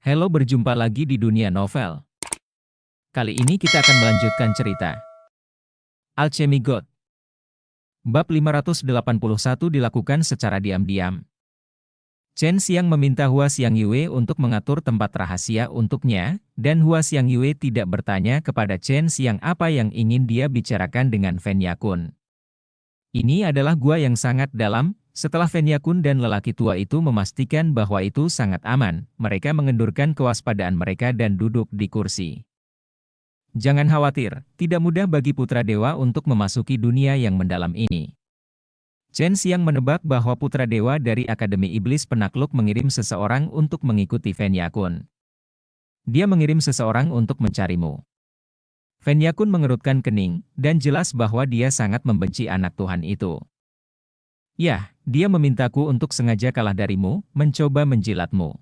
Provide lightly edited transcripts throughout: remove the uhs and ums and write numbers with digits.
Halo, berjumpa lagi di dunia novel. Kali ini kita akan melanjutkan cerita Alchemy God. Bab 581 dilakukan secara diam-diam. Chen Xiang meminta Hua Xiangyue untuk mengatur tempat rahasia untuknya, dan Hua Xiangyue tidak bertanya kepada Chen Xiang apa yang ingin dia bicarakan dengan Fen Yakun. Ini adalah gua yang sangat dalam. Setelah Fen Yakun dan lelaki tua itu memastikan bahwa itu sangat aman, mereka mengendurkan kewaspadaan mereka dan duduk di kursi. Jangan khawatir, tidak mudah bagi Putra Dewa untuk memasuki dunia yang mendalam ini. Chen Xiang menebak bahwa Putra Dewa dari Akademi Iblis Penakluk mengirim seseorang untuk mengikuti Fen Yakun. Dia mengirim seseorang untuk mencarimu. Fen Yakun mengerutkan kening, dan jelas bahwa dia sangat membenci anak Tuhan itu. Ya, dia memintaku untuk sengaja kalah darimu, mencoba menjilatmu.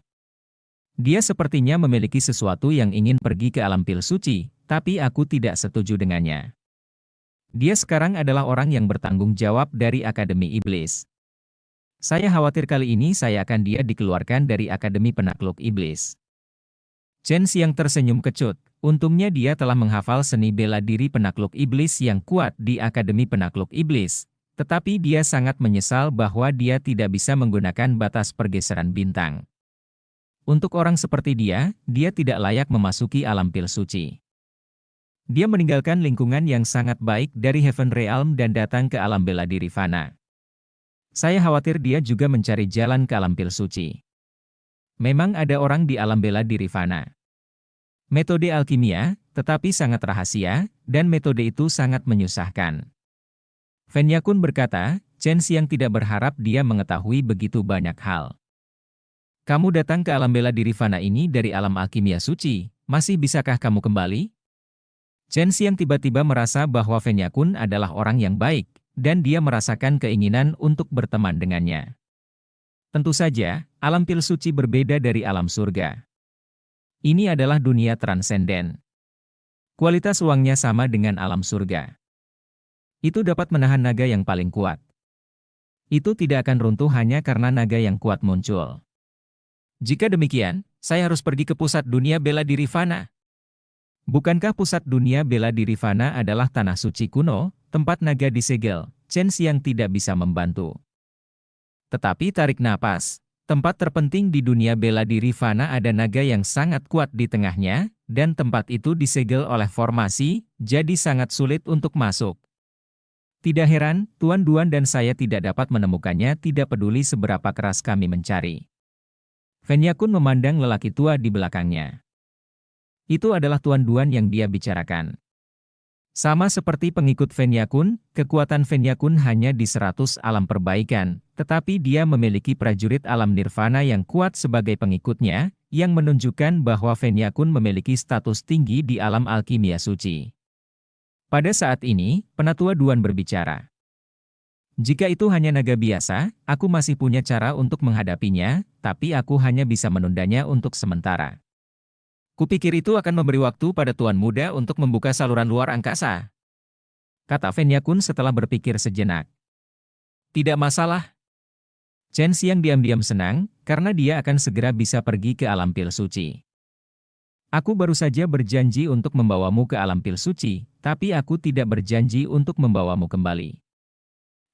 Dia sepertinya memiliki sesuatu yang ingin pergi ke alam pil suci, tapi aku tidak setuju dengannya. Dia sekarang adalah orang yang bertanggung jawab dari Akademi Iblis. Saya khawatir kali ini saya akan dia dikeluarkan dari Akademi Penakluk Iblis. Chen Xiang tersenyum kecut, untungnya dia telah menghafal seni bela diri penakluk iblis yang kuat di Akademi Penakluk Iblis. Tetapi dia sangat menyesal bahwa dia tidak bisa menggunakan batas pergeseran bintang. Untuk orang seperti dia tidak layak memasuki alam pil suci. Dia meninggalkan lingkungan yang sangat baik dari Heaven Realm dan datang ke alam bela diri fana. Saya khawatir dia juga mencari jalan ke alam pil suci. Memang ada orang di alam bela diri fana. Metode alkimia, tetapi sangat rahasia, dan metode itu sangat menyusahkan. Fen Yakun berkata, Chen Xiang tidak berharap dia mengetahui begitu banyak hal. Kamu datang ke alam bela diri fana ini dari alam alkimia suci, masih bisakah kamu kembali? Chen Xiang tiba-tiba merasa bahwa Fen Yakun adalah orang yang baik, dan dia merasakan keinginan untuk berteman dengannya. Tentu saja, alam pil suci berbeda dari alam surga. Ini adalah dunia transenden. Kualitas uangnya sama dengan alam surga. Itu dapat menahan naga yang paling kuat. Itu tidak akan runtuh hanya karena naga yang kuat muncul. Jika demikian, saya harus pergi ke pusat dunia bela diri fana. Bukankah pusat dunia bela diri fana adalah tanah suci kuno, tempat naga disegel? Chen Xiang tidak bisa membantu. Tetapi tarik napas, tempat terpenting di dunia bela diri fana ada naga yang sangat kuat di tengahnya, dan tempat itu disegel oleh formasi, jadi sangat sulit untuk masuk. Tidak heran, Tuan Duan dan saya tidak dapat menemukannya, tidak peduli seberapa keras kami mencari. Fen Yakun memandang lelaki tua di belakangnya. Itu adalah Tuan Duan yang dia bicarakan. Sama seperti pengikut Fen Yakun, kekuatan Fen Yakun hanya di 100 alam perbaikan, tetapi dia memiliki prajurit alam nirvana yang kuat sebagai pengikutnya, yang menunjukkan bahwa Fen Yakun memiliki status tinggi di alam alkimia suci. Pada saat ini, Penatua Duan berbicara. Jika itu hanya naga biasa, aku masih punya cara untuk menghadapinya, tapi aku hanya bisa menundanya untuk sementara. Kupikir itu akan memberi waktu pada Tuan Muda untuk membuka saluran luar angkasa, kata Fen Yakun setelah berpikir sejenak. Tidak masalah. Chen Xiang diam-diam senang, karena dia akan segera bisa pergi ke alam pil suci. Aku baru saja berjanji untuk membawamu ke alam pil suci, tapi aku tidak berjanji untuk membawamu kembali.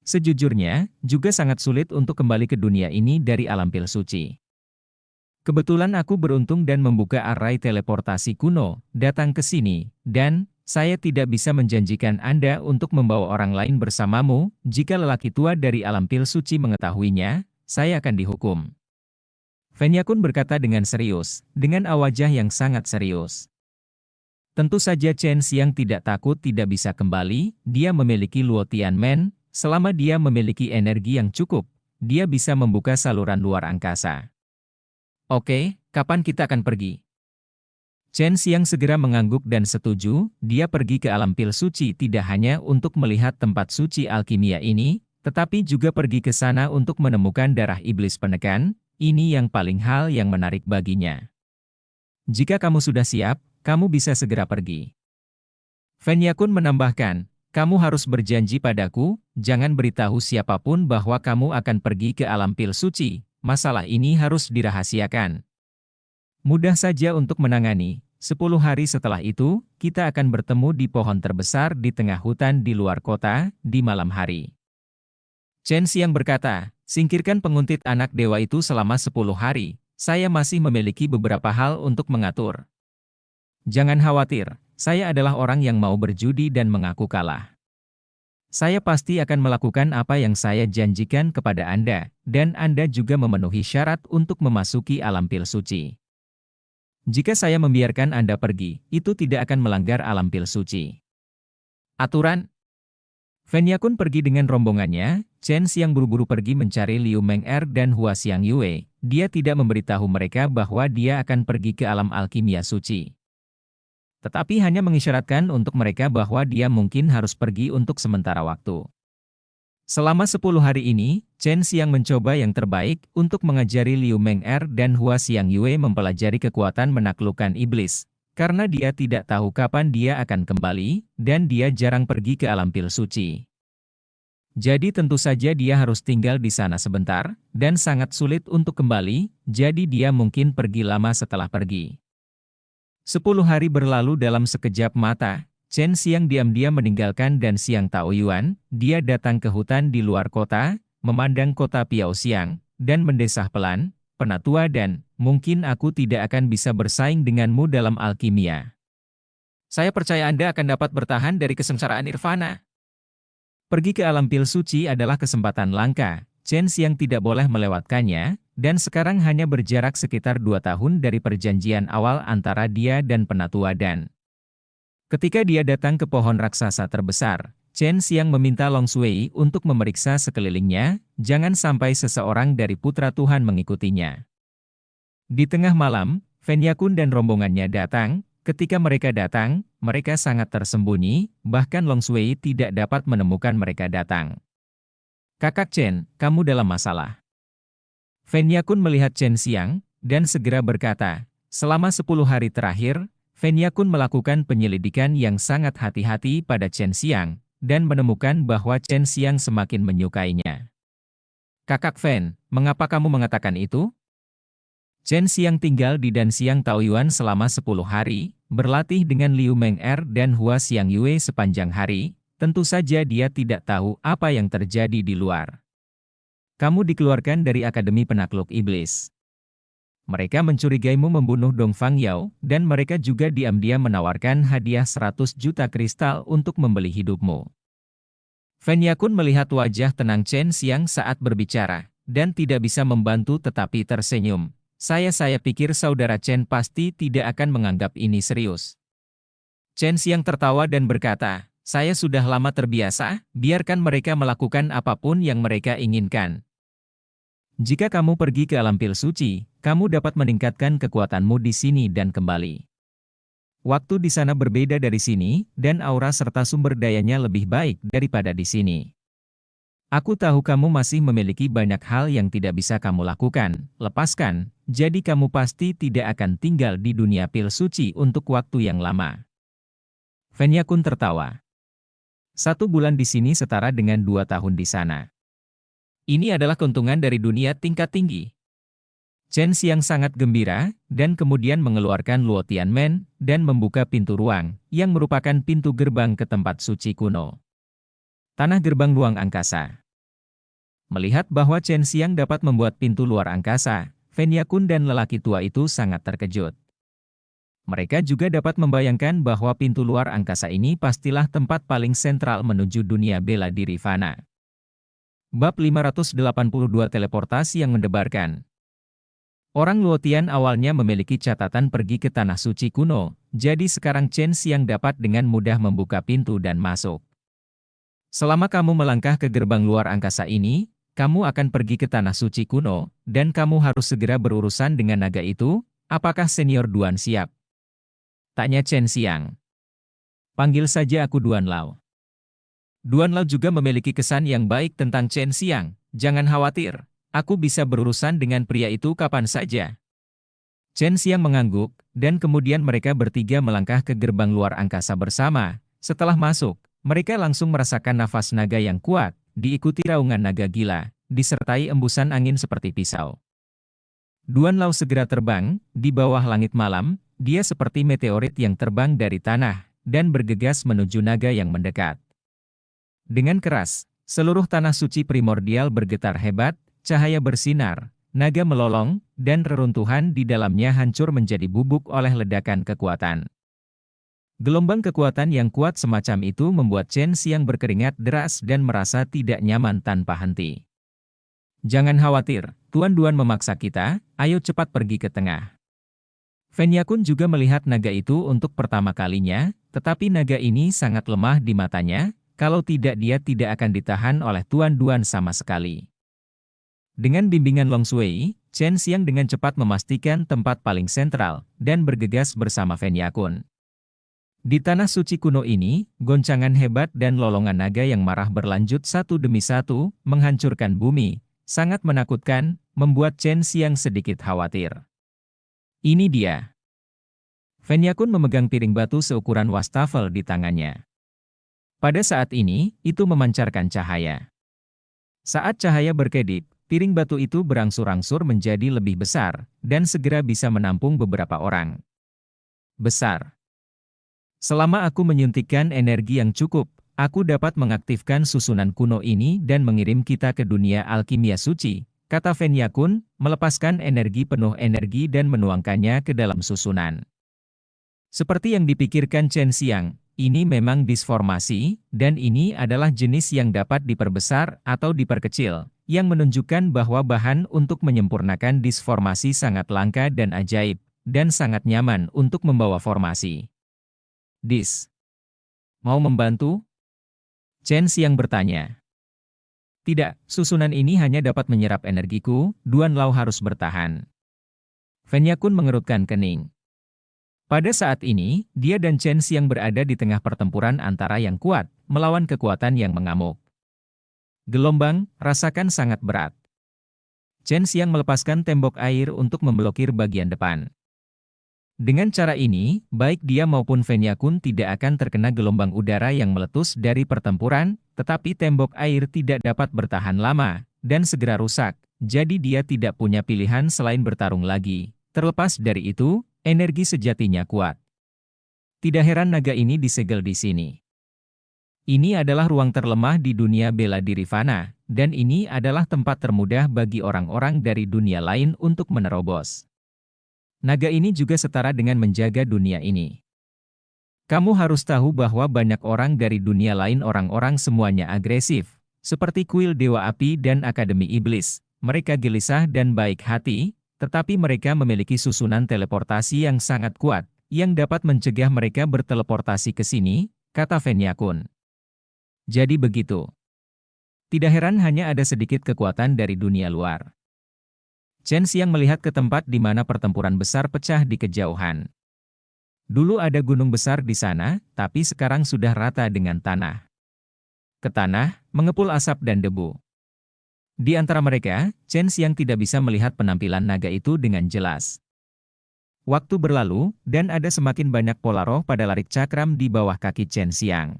Sejujurnya, juga sangat sulit untuk kembali ke dunia ini dari alam pil suci. Kebetulan aku beruntung dan membuka arai teleportasi kuno, datang ke sini, dan saya tidak bisa menjanjikan Anda untuk membawa orang lain bersamamu. Jika lelaki tua dari alam pil suci mengetahuinya, saya akan dihukum. Fen Yakun berkata dengan serius, dengan wajah yang sangat serius. Tentu saja Chen Xiang tidak takut tidak bisa kembali, dia memiliki Luo Tianmen, selama dia memiliki energi yang cukup, dia bisa membuka saluran luar angkasa. Oke, kapan kita akan pergi? Chen Xiang segera mengangguk dan setuju, dia pergi ke alam pil suci tidak hanya untuk melihat tempat suci alkimia ini, tetapi juga pergi ke sana untuk menemukan darah iblis penekan. Ini yang paling hal yang menarik baginya. Jika kamu sudah siap, kamu bisa segera pergi. Fen Yakun menambahkan, kamu harus berjanji padaku, jangan beritahu siapapun bahwa kamu akan pergi ke alam pil suci, masalah ini harus dirahasiakan. Mudah saja untuk menangani. 10 hari setelah itu, kita akan bertemu di pohon terbesar di tengah hutan di luar kota, di malam hari. Chen Xiang berkata, singkirkan penguntit anak dewa itu selama 10 hari. Saya masih memiliki beberapa hal untuk mengatur. Jangan khawatir, saya adalah orang yang mau berjudi dan mengaku kalah. Saya pasti akan melakukan apa yang saya janjikan kepada Anda, dan Anda juga memenuhi syarat untuk memasuki alam pil suci. Jika saya membiarkan Anda pergi, itu tidak akan melanggar alam pil suci. Aturan? Fen Yakun pergi dengan rombongannya. Chen Xiang buru-buru pergi mencari Liu Meng'er dan Hua Xiang Yue. Dia tidak memberitahu mereka bahwa dia akan pergi ke alam alkimia suci. Tetapi hanya mengisyaratkan untuk mereka bahwa dia mungkin harus pergi untuk sementara waktu. Selama 10 hari ini, Chen Xiang mencoba yang terbaik untuk mengajari Liu Meng'er dan Hua Xiang Yue mempelajari kekuatan menaklukkan iblis, karena dia tidak tahu kapan dia akan kembali, dan dia jarang pergi ke alam pil suci. Jadi tentu saja dia harus tinggal di sana sebentar, dan sangat sulit untuk kembali, jadi dia mungkin pergi lama setelah pergi. 10 hari berlalu dalam sekejap mata. Chen Xiang diam-diam meninggalkan dan Xiang Taoyuan, dia datang ke hutan di luar kota, memandang kota Piaoxiang, dan mendesah pelan, penatua dan, mungkin aku tidak akan bisa bersaing denganmu dalam alkimia. Saya percaya Anda akan dapat bertahan dari kesengsaraan nirvana. Pergi ke alam pil suci adalah kesempatan langka, Chen Xiang tidak boleh melewatkannya, dan sekarang hanya berjarak sekitar 2 tahun dari perjanjian awal antara dia dan penatua dan. Ketika dia datang ke pohon raksasa terbesar, Chen Xiang meminta Long Shui untuk memeriksa sekelilingnya, jangan sampai seseorang dari putra Tuhan mengikutinya. Di tengah malam, Fen Yakun dan rombongannya datang. Ketika mereka datang, mereka sangat tersembunyi, bahkan Long Shui tidak dapat menemukan mereka datang. Kakak Chen, kamu dalam masalah. Fen Yakun melihat Chen Xiang, dan segera berkata, selama 10 hari terakhir, Fen Yakun melakukan penyelidikan yang sangat hati-hati pada Chen Xiang, dan menemukan bahwa Chen Xiang semakin menyukainya. Kakak Fen, mengapa kamu mengatakan itu? Chen Xiang tinggal di Dan Xiang Taoyuan selama 10 hari, berlatih dengan Liu Meng'er dan Hua Xiang Yue sepanjang hari, tentu saja dia tidak tahu apa yang terjadi di luar. Kamu dikeluarkan dari Akademi Penakluk Iblis. Mereka mencurigaimu membunuh Dong Fang Yao, dan mereka juga diam-diam menawarkan hadiah 100 juta kristal untuk membeli hidupmu. Fen Yakun melihat wajah tenang Chen Xiang saat berbicara, dan tidak bisa membantu tetapi tersenyum. Saya pikir saudara Chen pasti tidak akan menganggap ini serius. Chen Xiang tertawa dan berkata, saya sudah lama terbiasa, biarkan mereka melakukan apapun yang mereka inginkan. Jika kamu pergi ke alam pil suci, kamu dapat meningkatkan kekuatanmu di sini dan kembali. Waktu di sana berbeda dari sini, dan aura serta sumber dayanya lebih baik daripada di sini. Aku tahu kamu masih memiliki banyak hal yang tidak bisa kamu lakukan, lepaskan, jadi kamu pasti tidak akan tinggal di dunia pil suci untuk waktu yang lama. Fen Yakun tertawa. 1 bulan di sini setara dengan 2 tahun di sana. Ini adalah keuntungan dari dunia tingkat tinggi. Chen Xiang sangat gembira, dan kemudian mengeluarkan Luo Tianmen, dan membuka pintu ruang, yang merupakan pintu gerbang ke tempat suci kuno. Tanah gerbang ruang angkasa. Melihat bahwa Chen Xiang dapat membuat pintu luar angkasa, Fen Yakun dan lelaki tua itu sangat terkejut. Mereka juga dapat membayangkan bahwa pintu luar angkasa ini pastilah tempat paling sentral menuju dunia bela diri fana. Bab 582 Teleportasi yang mendebarkan. Orang Luotian awalnya memiliki catatan pergi ke tanah suci kuno, jadi sekarang Chen Xiang dapat dengan mudah membuka pintu dan masuk. Selama kamu melangkah ke gerbang luar angkasa ini, kamu akan pergi ke tanah suci kuno, dan kamu harus segera berurusan dengan naga itu. Apakah Senior Duan siap? Tanya Chen Xiang. Panggil saja aku Duan Lao. Duan Lao juga memiliki kesan yang baik tentang Chen Xiang. Jangan khawatir, aku bisa berurusan dengan pria itu kapan saja. Chen Xiang mengangguk, dan kemudian mereka bertiga melangkah ke gerbang luar angkasa bersama. Setelah masuk, mereka langsung merasakan nafas naga yang kuat, diikuti raungan naga gila, disertai embusan angin seperti pisau. Duan Lao segera terbang, di bawah langit malam, dia seperti meteorit yang terbang dari tanah, dan bergegas menuju naga yang mendekat. Dengan keras, seluruh tanah suci primordial bergetar hebat, cahaya bersinar, naga melolong, dan reruntuhan di dalamnya hancur menjadi bubuk oleh ledakan kekuatan. Gelombang kekuatan yang kuat semacam itu membuat Chen Xiang berkeringat deras dan merasa tidak nyaman tanpa henti. Jangan khawatir, Tuan Duan memaksa kita, ayo cepat pergi ke tengah. Fen Yakun juga melihat naga itu untuk pertama kalinya, tetapi naga ini sangat lemah di matanya, kalau tidak dia tidak akan ditahan oleh Tuan Duan sama sekali. Dengan bimbingan Long Shui, Chen Xiang dengan cepat memastikan tempat paling sentral, dan bergegas bersama Fen Yakun. Di tanah suci kuno ini, goncangan hebat dan lolongan naga yang marah berlanjut satu demi satu, menghancurkan bumi, sangat menakutkan, membuat Chen Xiang sedikit khawatir. Ini dia. Fen Yakun memegang piring batu seukuran wastafel di tangannya. Pada saat ini, itu memancarkan cahaya. Saat cahaya berkedip, piring batu itu berangsur-angsur menjadi lebih besar, dan segera bisa menampung beberapa orang. Besar. Selama aku menyuntikkan energi yang cukup, aku dapat mengaktifkan susunan kuno ini dan mengirim kita ke dunia alkimia suci, kata Fen Yakun, melepaskan energi penuh energi dan menuangkannya ke dalam susunan. Seperti yang dipikirkan Chen Xiang, ini memang disformasi, dan ini adalah jenis yang dapat diperbesar atau diperkecil, yang menunjukkan bahwa bahan untuk menyempurnakan disformasi sangat langka dan ajaib, dan sangat nyaman untuk membawa formasi. Mau membantu? Chen Xiang bertanya. Tidak, susunan ini hanya dapat menyerap energiku, Duan Lao harus bertahan. Fen Yakun mengerutkan kening. Pada saat ini, dia dan Chen Xiang berada di tengah pertempuran antara yang kuat, melawan kekuatan yang mengamuk. Gelombang, rasakan sangat berat. Chen Xiang melepaskan tembok air untuk memblokir bagian depan. Dengan cara ini, baik dia maupun Fen Yakun tidak akan terkena gelombang udara yang meletus dari pertempuran, tetapi tembok air tidak dapat bertahan lama, dan segera rusak, jadi dia tidak punya pilihan selain bertarung lagi. Terlepas dari itu, energi sejatinya kuat. Tidak heran naga ini disegel di sini. Ini adalah ruang terlemah di dunia bela diri fana, dan ini adalah tempat termudah bagi orang-orang dari dunia lain untuk menerobos. Naga ini juga setara dengan menjaga dunia ini. Kamu harus tahu bahwa banyak orang dari dunia lain orang-orang semuanya agresif, seperti kuil Dewa Api dan Akademi Iblis. Mereka gelisah dan baik hati, tetapi mereka memiliki susunan teleportasi yang sangat kuat, yang dapat mencegah mereka berteleportasi ke sini, kata Fen Yakun. Jadi begitu. Tidak heran hanya ada sedikit kekuatan dari dunia luar. Chen Xiang melihat ke tempat di mana pertempuran besar pecah di kejauhan. Dulu ada gunung besar di sana, tapi sekarang sudah rata dengan tanah. Ke tanah, mengepul asap dan debu. Di antara mereka, Chen Xiang tidak bisa melihat penampilan naga itu dengan jelas. Waktu berlalu, dan ada semakin banyak pola roh pada larik cakram di bawah kaki Chen Xiang.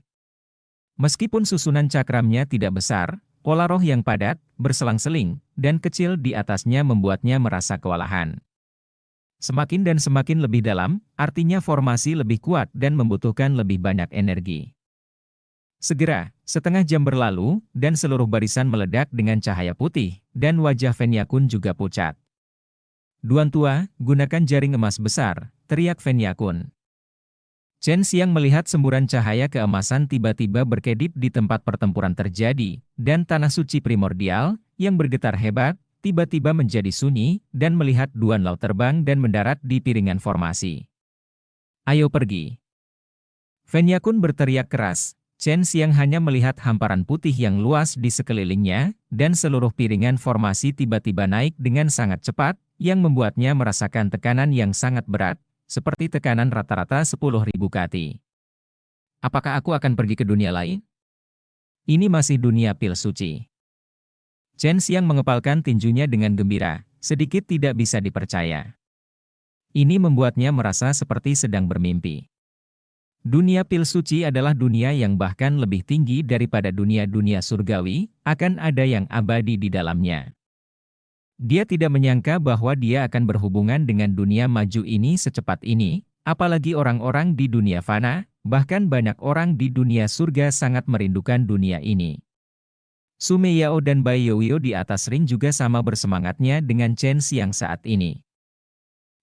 Meskipun susunan cakramnya tidak besar, pola roh yang padat, berselang-seling, dan kecil di atasnya membuatnya merasa kewalahan. Semakin dan semakin lebih dalam, artinya formasi lebih kuat dan membutuhkan lebih banyak energi. Segera, setengah jam berlalu, dan seluruh barisan meledak dengan cahaya putih, dan wajah Fen Yakun juga pucat. Duan tua, gunakan jaring emas besar, teriak Fen Yakun. Chen Xiang melihat semburan cahaya keemasan tiba-tiba berkedip di tempat pertempuran terjadi, dan tanah suci primordial, yang bergetar hebat, tiba-tiba menjadi sunyi, dan melihat Duan Lao terbang dan mendarat di piringan formasi. Ayo pergi. Fen Yakun berteriak keras. Chen Xiang hanya melihat hamparan putih yang luas di sekelilingnya, dan seluruh piringan formasi tiba-tiba naik dengan sangat cepat, yang membuatnya merasakan tekanan yang sangat berat, seperti tekanan rata-rata 10.000 kati. Apakah aku akan pergi ke dunia lain? Ini masih dunia pil suci. Chen Xiang mengepalkan tinjunya dengan gembira, sedikit tidak bisa dipercaya. Ini membuatnya merasa seperti sedang bermimpi. Dunia pil suci adalah dunia yang bahkan lebih tinggi daripada dunia-dunia surgawi, akan ada yang abadi di dalamnya. Dia tidak menyangka bahwa dia akan berhubungan dengan dunia maju ini secepat ini, apalagi orang-orang di dunia fana, bahkan banyak orang di dunia surga sangat merindukan dunia ini. Sume Yao dan Bai Yoyo di atas ring juga sama bersemangatnya dengan Chen Xiang saat ini.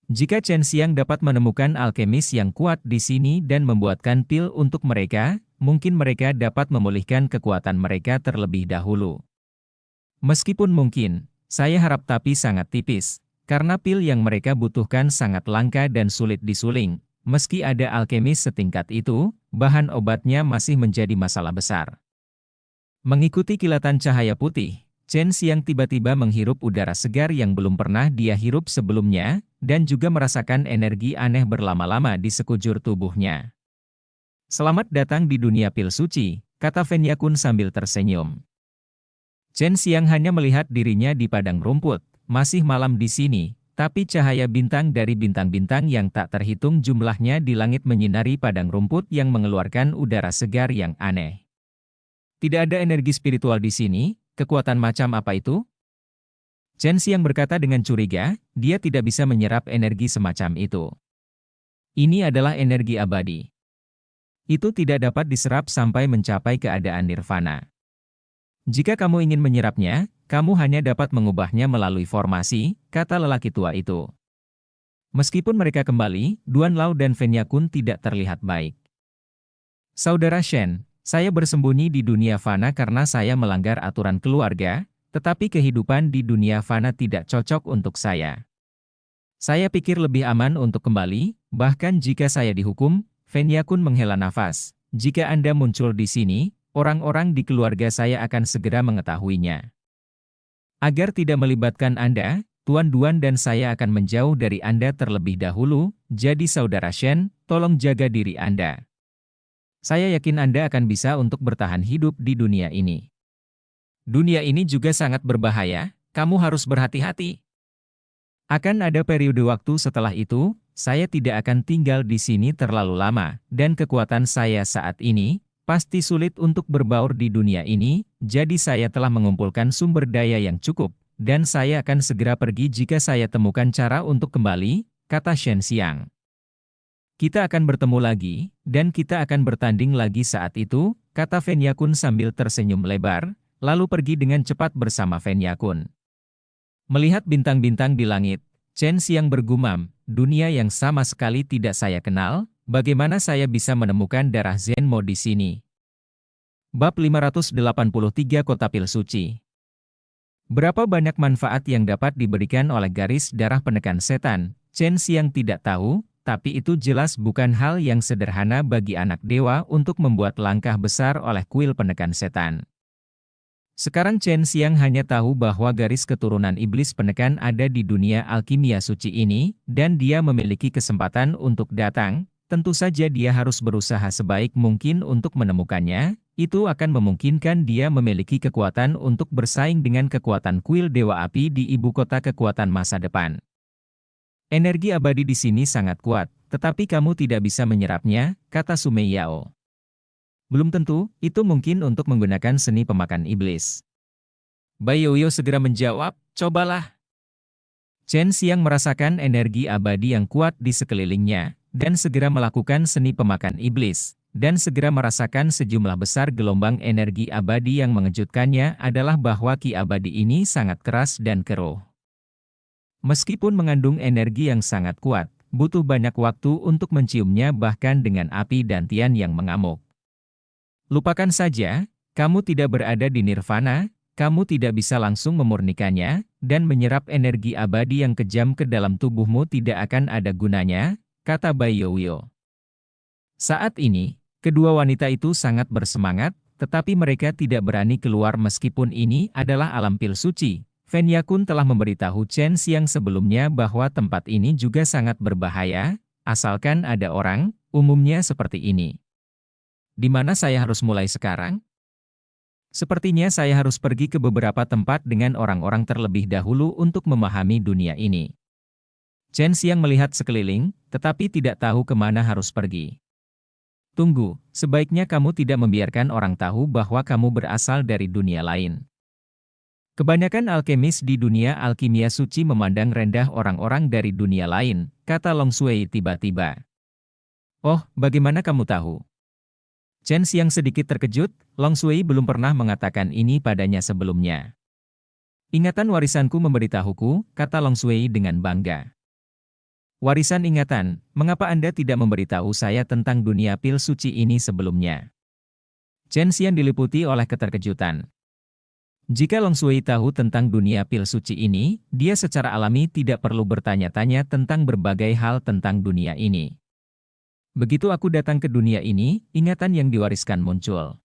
Jika Chen Xiang dapat menemukan alkemis yang kuat di sini dan membuatkan pil untuk mereka, mungkin mereka dapat memulihkan kekuatan mereka terlebih dahulu. Meskipun mungkin, saya harap tapi sangat tipis, karena pil yang mereka butuhkan sangat langka dan sulit disuling. Meski ada alkemis setingkat itu, bahan obatnya masih menjadi masalah besar. Mengikuti kilatan cahaya putih, Chen Xiang tiba-tiba menghirup udara segar yang belum pernah dia hirup sebelumnya, dan juga merasakan energi aneh berlama-lama di sekujur tubuhnya. Selamat datang di dunia pil suci, kata Fen Yakun sambil tersenyum. Chen Xiang hanya melihat dirinya di padang rumput, masih malam di sini, tapi cahaya bintang dari bintang-bintang yang tak terhitung jumlahnya di langit menyinari padang rumput yang mengeluarkan udara segar yang aneh. Tidak ada energi spiritual di sini, kekuatan macam apa itu? Chen Xiang berkata dengan curiga, dia tidak bisa menyerap energi semacam itu. Ini adalah energi abadi. Itu tidak dapat diserap sampai mencapai keadaan nirvana. Jika kamu ingin menyerapnya, kamu hanya dapat mengubahnya melalui formasi, kata lelaki tua itu. Meskipun mereka kembali, Duan Lao dan Fen Yakun tidak terlihat baik. Saudara Shen, saya bersembunyi di dunia fana karena saya melanggar aturan keluarga, tetapi kehidupan di dunia fana tidak cocok untuk saya. Saya pikir lebih aman untuk kembali, bahkan jika saya dihukum, Fen Yakun menghela nafas. Jika Anda muncul di sini, orang-orang di keluarga saya akan segera mengetahuinya. Agar tidak melibatkan Anda, Tuan Duan dan saya akan menjauh dari Anda terlebih dahulu, jadi saudara Shen, tolong jaga diri Anda. Saya yakin Anda akan bisa untuk bertahan hidup di dunia ini. Dunia ini juga sangat berbahaya, kamu harus berhati-hati. Akan ada periode waktu setelah itu, saya tidak akan tinggal di sini terlalu lama, dan kekuatan saya saat ini, pasti sulit untuk berbaur di dunia ini, jadi saya telah mengumpulkan sumber daya yang cukup, dan saya akan segera pergi jika saya temukan cara untuk kembali, kata Shen Xiang. Kita akan bertemu lagi, dan kita akan bertanding lagi saat itu, kata Fen Yakun sambil tersenyum lebar, lalu pergi dengan cepat bersama Fen Yakun. Melihat bintang-bintang di langit, Chen Xiang bergumam, dunia yang sama sekali tidak saya kenal, bagaimana saya bisa menemukan darah Zenmo di sini? Bab 583 Kota Pil Suci. Berapa banyak manfaat yang dapat diberikan oleh garis darah penekan setan, Chen Xiang tidak tahu, tapi itu jelas bukan hal yang sederhana bagi anak dewa untuk membuat langkah besar oleh kuil penekan setan. Sekarang Chen Xiang hanya tahu bahwa garis keturunan iblis penekan ada di dunia alkimia suci ini, dan dia memiliki kesempatan untuk datang, tentu saja dia harus berusaha sebaik mungkin untuk menemukannya, itu akan memungkinkan dia memiliki kekuatan untuk bersaing dengan kekuatan kuil Dewa Api di ibu kota kekuatan masa depan. Energi abadi di sini sangat kuat, tetapi kamu tidak bisa menyerapnya, kata Sume Yao. Belum tentu, itu mungkin untuk menggunakan seni pemakan iblis. Bai Yoyo segera menjawab, cobalah. Chen Xiang merasakan energi abadi yang kuat di sekelilingnya, dan segera melakukan seni pemakan iblis, dan segera merasakan sejumlah besar gelombang energi abadi yang mengejutkannya adalah bahwa ki abadi ini sangat keras dan keruh. Meskipun mengandung energi yang sangat kuat, butuh banyak waktu untuk menciumnya bahkan dengan api dantian yang mengamuk. Lupakan saja, kamu tidak berada di nirvana, kamu tidak bisa langsung memurnikannya, dan menyerap energi abadi yang kejam ke dalam tubuhmu tidak akan ada gunanya, kata Bai Yoyo. Saat ini, kedua wanita itu sangat bersemangat, tetapi mereka tidak berani keluar meskipun ini adalah alam pil suci. Fen Yakun telah memberitahu Chen Xiang sebelumnya bahwa tempat ini juga sangat berbahaya, asalkan ada orang, umumnya seperti ini. Di mana saya harus mulai sekarang? Sepertinya saya harus pergi ke beberapa tempat dengan orang-orang terlebih dahulu untuk memahami dunia ini. Chen Xiang melihat sekeliling, tetapi tidak tahu kemana harus pergi. Tunggu, sebaiknya kamu tidak membiarkan orang tahu bahwa kamu berasal dari dunia lain. Kebanyakan alkemis di dunia alkimia suci memandang rendah orang-orang dari dunia lain, kata Long Shui tiba-tiba. Oh, bagaimana kamu tahu? Chen Xiang sedikit terkejut, Long Shui belum pernah mengatakan ini padanya sebelumnya. Ingatan warisanku memberitahuku, kata Long Shui dengan bangga. Warisan ingatan, mengapa Anda tidak memberitahu saya tentang dunia pil suci ini sebelumnya? Chen Xiang diliputi oleh keterkejutan. Jika Long Shui tahu tentang dunia pil suci ini, dia secara alami tidak perlu bertanya-tanya tentang berbagai hal tentang dunia ini. Begitu aku datang ke dunia ini, ingatan yang diwariskan muncul.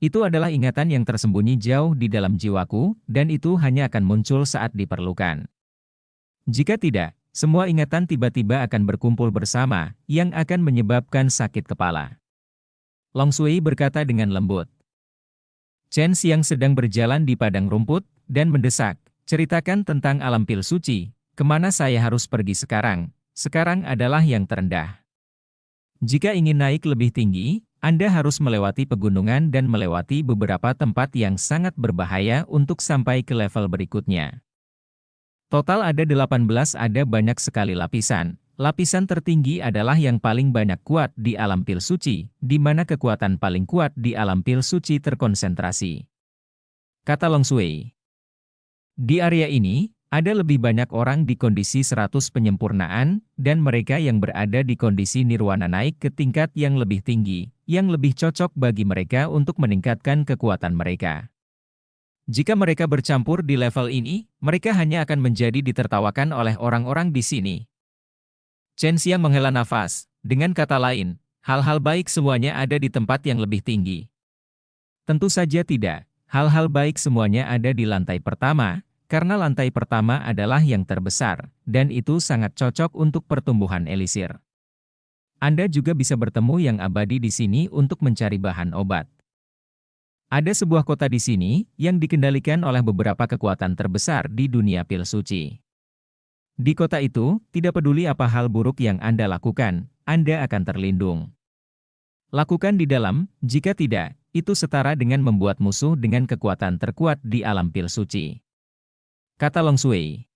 Itu adalah ingatan yang tersembunyi jauh di dalam jiwaku, dan itu hanya akan muncul saat diperlukan. Jika tidak, semua ingatan tiba-tiba akan berkumpul bersama, yang akan menyebabkan sakit kepala. Long Shui berkata dengan lembut. Chen Xiang sedang berjalan di padang rumput, dan mendesak, ceritakan tentang alam pil suci, kemana saya harus pergi sekarang adalah yang terendah. Jika ingin naik lebih tinggi, Anda harus melewati pegunungan dan melewati beberapa tempat yang sangat berbahaya untuk sampai ke level berikutnya. Total ada 18, ada banyak sekali lapisan. Lapisan tertinggi adalah yang paling banyak kuat di alam pil suci, di mana kekuatan paling kuat di alam pil suci terkonsentrasi. Kata Long Shui. Di area ini, ada lebih banyak orang di kondisi 100 penyempurnaan, dan mereka yang berada di kondisi nirwana naik ke tingkat yang lebih tinggi, yang lebih cocok bagi mereka untuk meningkatkan kekuatan mereka. Jika mereka bercampur di level ini, mereka hanya akan menjadi ditertawakan oleh orang-orang di sini. Chen Xiang menghela nafas, dengan kata lain, hal-hal baik semuanya ada di tempat yang lebih tinggi. Tentu saja tidak, hal-hal baik semuanya ada di lantai pertama, karena lantai pertama adalah yang terbesar, dan itu sangat cocok untuk pertumbuhan elisir. Anda juga bisa bertemu yang abadi di sini untuk mencari bahan obat. Ada sebuah kota di sini, yang dikendalikan oleh beberapa kekuatan terbesar di dunia pil suci. Di kota itu, tidak peduli apa hal buruk yang Anda lakukan, Anda akan terlindung. Lakukan di dalam, jika tidak, itu setara dengan membuat musuh dengan kekuatan terkuat di alam pil suci. Kata Long Shui.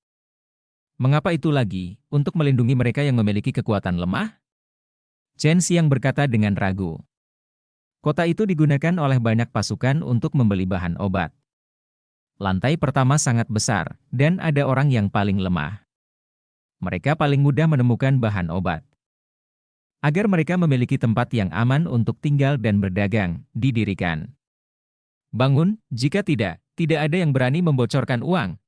Mengapa itu lagi, untuk melindungi mereka yang memiliki kekuatan lemah? Chen Xiang berkata dengan ragu. Kota itu digunakan oleh banyak pasukan untuk membeli bahan obat. Lantai pertama sangat besar, dan ada orang yang paling lemah. Mereka paling mudah menemukan bahan obat. Agar mereka memiliki tempat yang aman untuk tinggal dan berdagang, didirikan. Bangun, jika tidak ada yang berani membocorkan uang.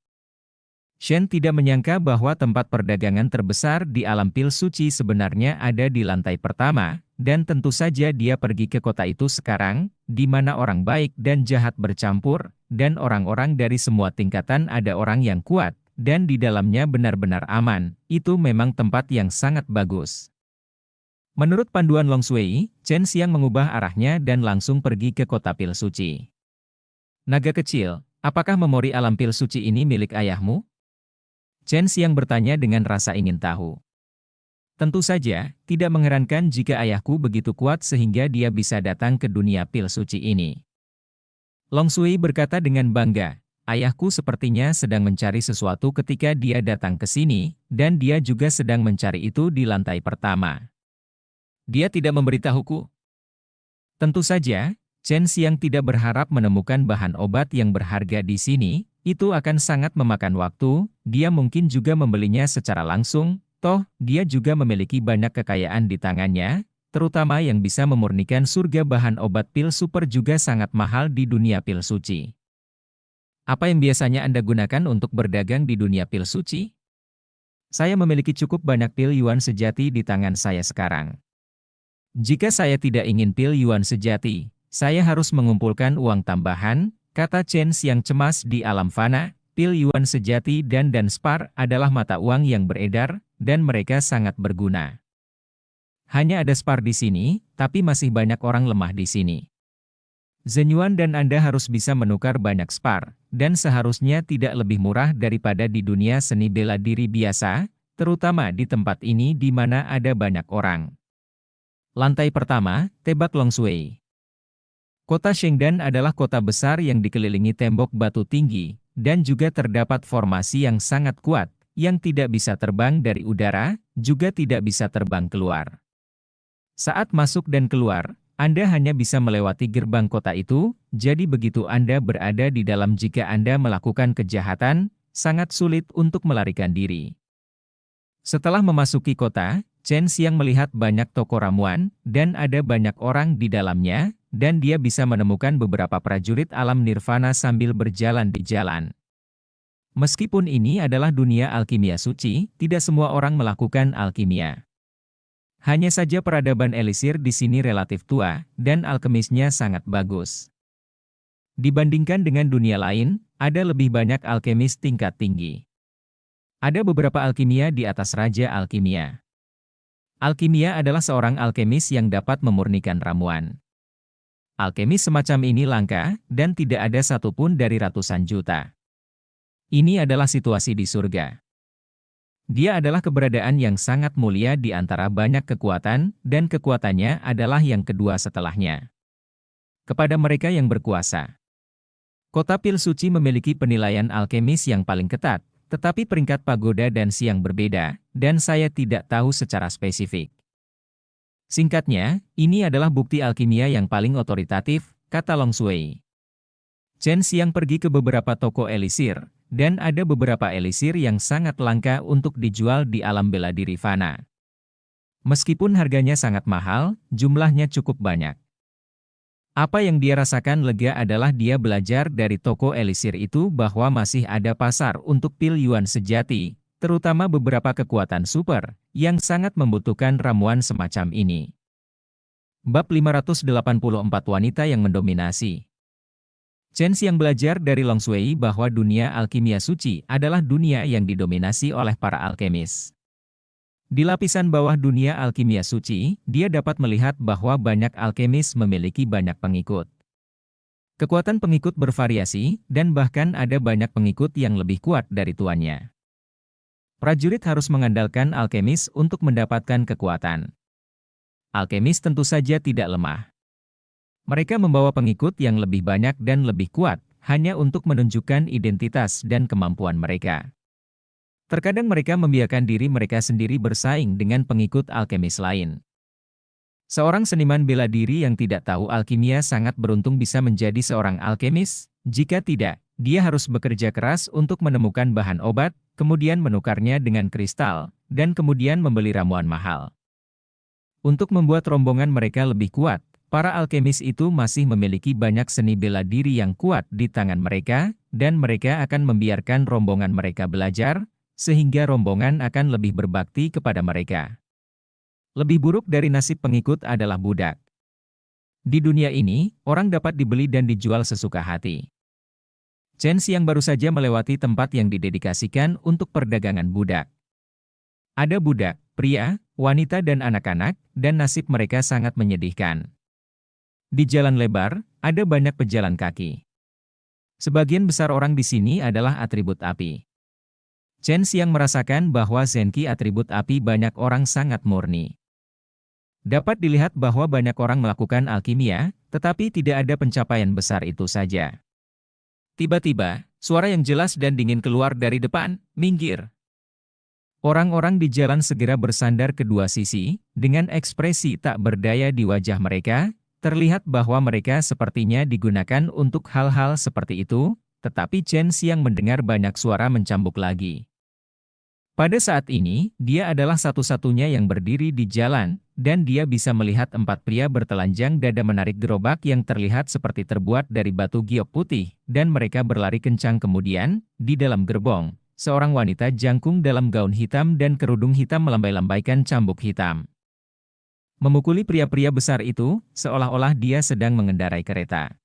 Shen tidak menyangka bahwa tempat perdagangan terbesar di alam pil suci sebenarnya ada di lantai pertama, dan tentu saja dia pergi ke kota itu sekarang, di mana orang baik dan jahat bercampur, dan orang-orang dari semua tingkatan ada orang yang kuat, dan di dalamnya benar-benar aman. Itu memang tempat yang sangat bagus. Menurut panduan Long Shui, Chen Xiang mengubah arahnya dan langsung pergi ke kota pil suci. Naga kecil, apakah memori alam pil suci ini milik ayahmu? Chen Xiang bertanya dengan rasa ingin tahu. Tentu saja, tidak mengherankan jika ayahku begitu kuat sehingga dia bisa datang ke dunia pil suci ini. Long Shui berkata dengan bangga, ayahku sepertinya sedang mencari sesuatu ketika dia datang ke sini, dan dia juga sedang mencari itu di lantai pertama. Dia tidak memberitahuku. Tentu saja, Chen Xiang tidak berharap menemukan bahan obat yang berharga di sini, itu akan sangat memakan waktu, dia mungkin juga membelinya secara langsung, toh, dia juga memiliki banyak kekayaan di tangannya, terutama yang bisa memurnikan surga. Bahan obat pil super juga sangat mahal di dunia pil suci. Apa yang biasanya Anda gunakan untuk berdagang di dunia pil suci? Saya memiliki cukup banyak pil yuan sejati di tangan saya sekarang. Jika saya tidak ingin pil yuan sejati, saya harus mengumpulkan uang tambahan, kata Chen Xiang cemas. Di alam fana, pil yuan sejati dan spar adalah mata uang yang beredar, dan mereka sangat berguna. Hanya ada spar di sini, tapi masih banyak orang lemah di sini. Zenyuan dan Anda harus bisa menukar banyak spar, dan seharusnya tidak lebih murah daripada di dunia seni bela diri biasa, terutama di tempat ini di mana ada banyak orang. Lantai pertama, tebak Long Shui. Kota Shengdan adalah kota besar yang dikelilingi tembok batu tinggi, dan juga terdapat formasi yang sangat kuat, yang tidak bisa terbang dari udara, juga tidak bisa terbang keluar. Saat masuk dan keluar, Anda hanya bisa melewati gerbang kota itu, jadi begitu Anda berada di dalam jika Anda melakukan kejahatan, sangat sulit untuk melarikan diri. Setelah memasuki kota, Chen Xiang melihat banyak toko ramuan, dan ada banyak orang di dalamnya, dan dia bisa menemukan beberapa prajurit alam nirvana sambil berjalan di jalan. Meskipun ini adalah dunia alkimia suci, tidak semua orang melakukan alkimia. Hanya saja peradaban Elisir di sini relatif tua, dan alkemisnya sangat bagus. Dibandingkan dengan dunia lain, ada lebih banyak alkemis tingkat tinggi. Ada beberapa alkimia di atas Raja Alkimia. Alkimia adalah seorang alkemis yang dapat memurnikan ramuan. Alkemis semacam ini langka, dan tidak ada satupun dari ratusan juta. Ini adalah situasi di surga. Dia adalah keberadaan yang sangat mulia di antara banyak kekuatan, dan kekuatannya adalah yang kedua setelahnya. Kepada mereka yang berkuasa. Kota Pil Suci memiliki penilaian alkemis yang paling ketat, tetapi peringkat pagoda dan siang berbeda, dan saya tidak tahu secara spesifik. Singkatnya, ini adalah bukti alkimia yang paling otoritatif, kata Long Shui. Chen Xiang pergi ke beberapa toko elisir, dan ada beberapa elisir yang sangat langka untuk dijual di alam bela diri fana. Meskipun harganya sangat mahal, jumlahnya cukup banyak. Apa yang dia rasakan lega adalah dia belajar dari toko elisir itu bahwa masih ada pasar untuk pil yuan sejati, terutama beberapa kekuatan super, yang sangat membutuhkan ramuan semacam ini. Bab 584 Wanita yang Mendominasi. Chen Xiang belajar dari Long Shui bahwa dunia alkimia suci adalah dunia yang didominasi oleh para alkemis. Di lapisan bawah dunia alkimia suci, dia dapat melihat bahwa banyak alkemis memiliki banyak pengikut. Kekuatan pengikut bervariasi, dan bahkan ada banyak pengikut yang lebih kuat dari tuannya. Prajurit harus mengandalkan alkemis untuk mendapatkan kekuatan. Alkemis tentu saja tidak lemah. Mereka membawa pengikut yang lebih banyak dan lebih kuat, hanya untuk menunjukkan identitas dan kemampuan mereka. Terkadang mereka membiarkan diri mereka sendiri bersaing dengan pengikut alkemis lain. Seorang seniman bela diri yang tidak tahu alkimia sangat beruntung bisa menjadi seorang alkemis, jika tidak, dia harus bekerja keras untuk menemukan bahan obat, kemudian menukarnya dengan kristal, dan kemudian membeli ramuan mahal. Untuk membuat rombongan mereka lebih kuat, para alkemis itu masih memiliki banyak seni bela diri yang kuat di tangan mereka, dan mereka akan membiarkan rombongan mereka belajar, sehingga rombongan akan lebih berbakti kepada mereka. Lebih buruk dari nasib pengikut adalah budak. Di dunia ini, orang dapat dibeli dan dijual sesuka hati. Chen Xiang baru saja melewati tempat yang didedikasikan untuk perdagangan budak. Ada budak, pria, wanita dan anak-anak, dan nasib mereka sangat menyedihkan. Di jalan lebar, ada banyak pejalan kaki. Sebagian besar orang di sini adalah atribut api. Chen Xiang merasakan bahwa Zenki atribut api banyak orang sangat murni. Dapat dilihat bahwa banyak orang melakukan alkimia, tetapi tidak ada pencapaian besar itu saja. Tiba-tiba, suara yang jelas dan dingin keluar dari depan, minggir. Orang-orang di jalan segera bersandar ke dua sisi, dengan ekspresi tak berdaya di wajah mereka, terlihat bahwa mereka sepertinya digunakan untuk hal-hal seperti itu, tetapi Chen Xiang mendengar banyak suara mencambuk lagi. Pada saat ini, dia adalah satu-satunya yang berdiri di jalan, dan dia bisa melihat 4 pria bertelanjang dada menarik gerobak yang terlihat seperti terbuat dari batu giok putih, dan mereka berlari kencang kemudian, di dalam gerbong, seorang wanita jangkung dalam gaun hitam dan kerudung hitam melambai-lambaikan cambuk hitam. Memukuli pria-pria besar itu, seolah-olah dia sedang mengendarai kereta.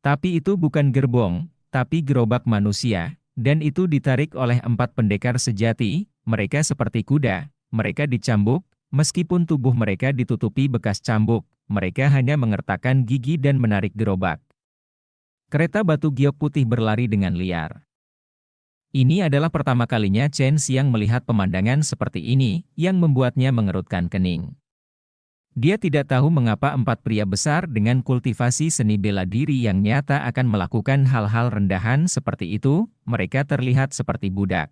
Tapi itu bukan gerbong, tapi gerobak manusia. Dan itu ditarik oleh 4 pendekar sejati, mereka seperti kuda, mereka dicambuk, meskipun tubuh mereka ditutupi bekas cambuk, mereka hanya mengertakkan gigi dan menarik gerobak. Kereta batu giok putih berlari dengan liar. Ini adalah pertama kalinya Chen Xiang melihat pemandangan seperti ini, yang membuatnya mengerutkan kening. Dia tidak tahu mengapa 4 pria besar dengan kultivasi seni bela diri yang nyata akan melakukan hal-hal rendahan seperti itu, mereka terlihat seperti budak.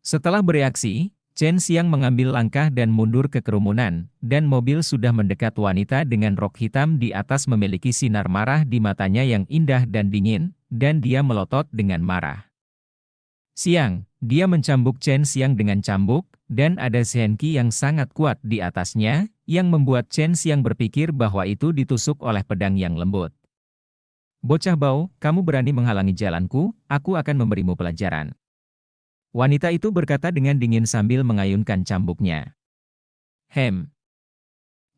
Setelah bereaksi, Chen Xiang mengambil langkah dan mundur ke kerumunan, dan mobil sudah mendekat. Wanita dengan rok hitam di atas memiliki sinar marah di matanya yang indah dan dingin, dan dia melotot dengan marah. Siang, dia mencambuk Chen Xiang dengan cambuk, dan ada Zhenqi yang sangat kuat di atasnya, yang membuat Chen Xiang berpikir bahwa itu ditusuk oleh pedang yang lembut. "Bocah bau, kamu berani menghalangi jalanku, aku akan memberimu pelajaran." Wanita itu berkata dengan dingin sambil mengayunkan cambuknya. Hem.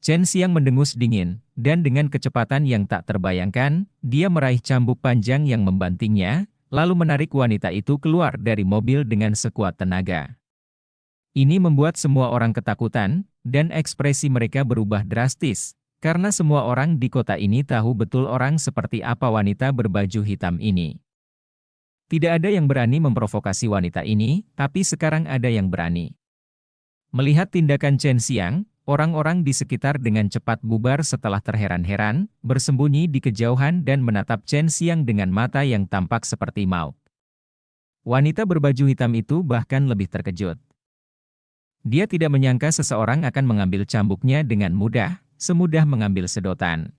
Chen Xiang mendengus dingin, dan dengan kecepatan yang tak terbayangkan, dia meraih cambuk panjang yang membantingnya, lalu menarik wanita itu keluar dari mobil dengan sekuat tenaga. Ini membuat semua orang ketakutan, dan ekspresi mereka berubah drastis, karena semua orang di kota ini tahu betul orang seperti apa wanita berbaju hitam ini. Tidak ada yang berani memprovokasi wanita ini, tapi sekarang ada yang berani. Melihat tindakan Chen Xiang, orang-orang di sekitar dengan cepat bubar setelah terheran-heran, bersembunyi di kejauhan dan menatap Chen Xiang dengan mata yang tampak seperti maut. Wanita berbaju hitam itu bahkan lebih terkejut. Dia tidak menyangka seseorang akan mengambil cambuknya dengan mudah, semudah mengambil sedotan.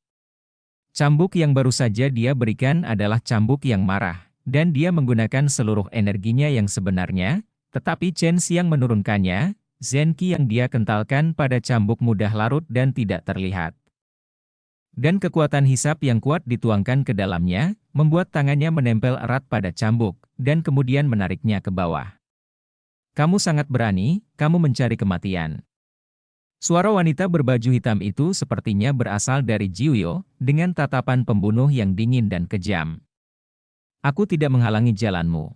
Cambuk yang baru saja dia berikan adalah cambuk yang marah, dan dia menggunakan seluruh energinya yang sebenarnya, tetapi Chen Xiang menurunkannya, Zhenqi yang dia kentalkan pada cambuk mudah larut dan tidak terlihat. Dan kekuatan hisap yang kuat dituangkan ke dalamnya, membuat tangannya menempel erat pada cambuk, dan kemudian menariknya ke bawah. "Kamu sangat berani, kamu mencari kematian." Suara wanita berbaju hitam itu sepertinya berasal dari Jiuyo, dengan tatapan pembunuh yang dingin dan kejam. "Aku tidak menghalangi jalanmu."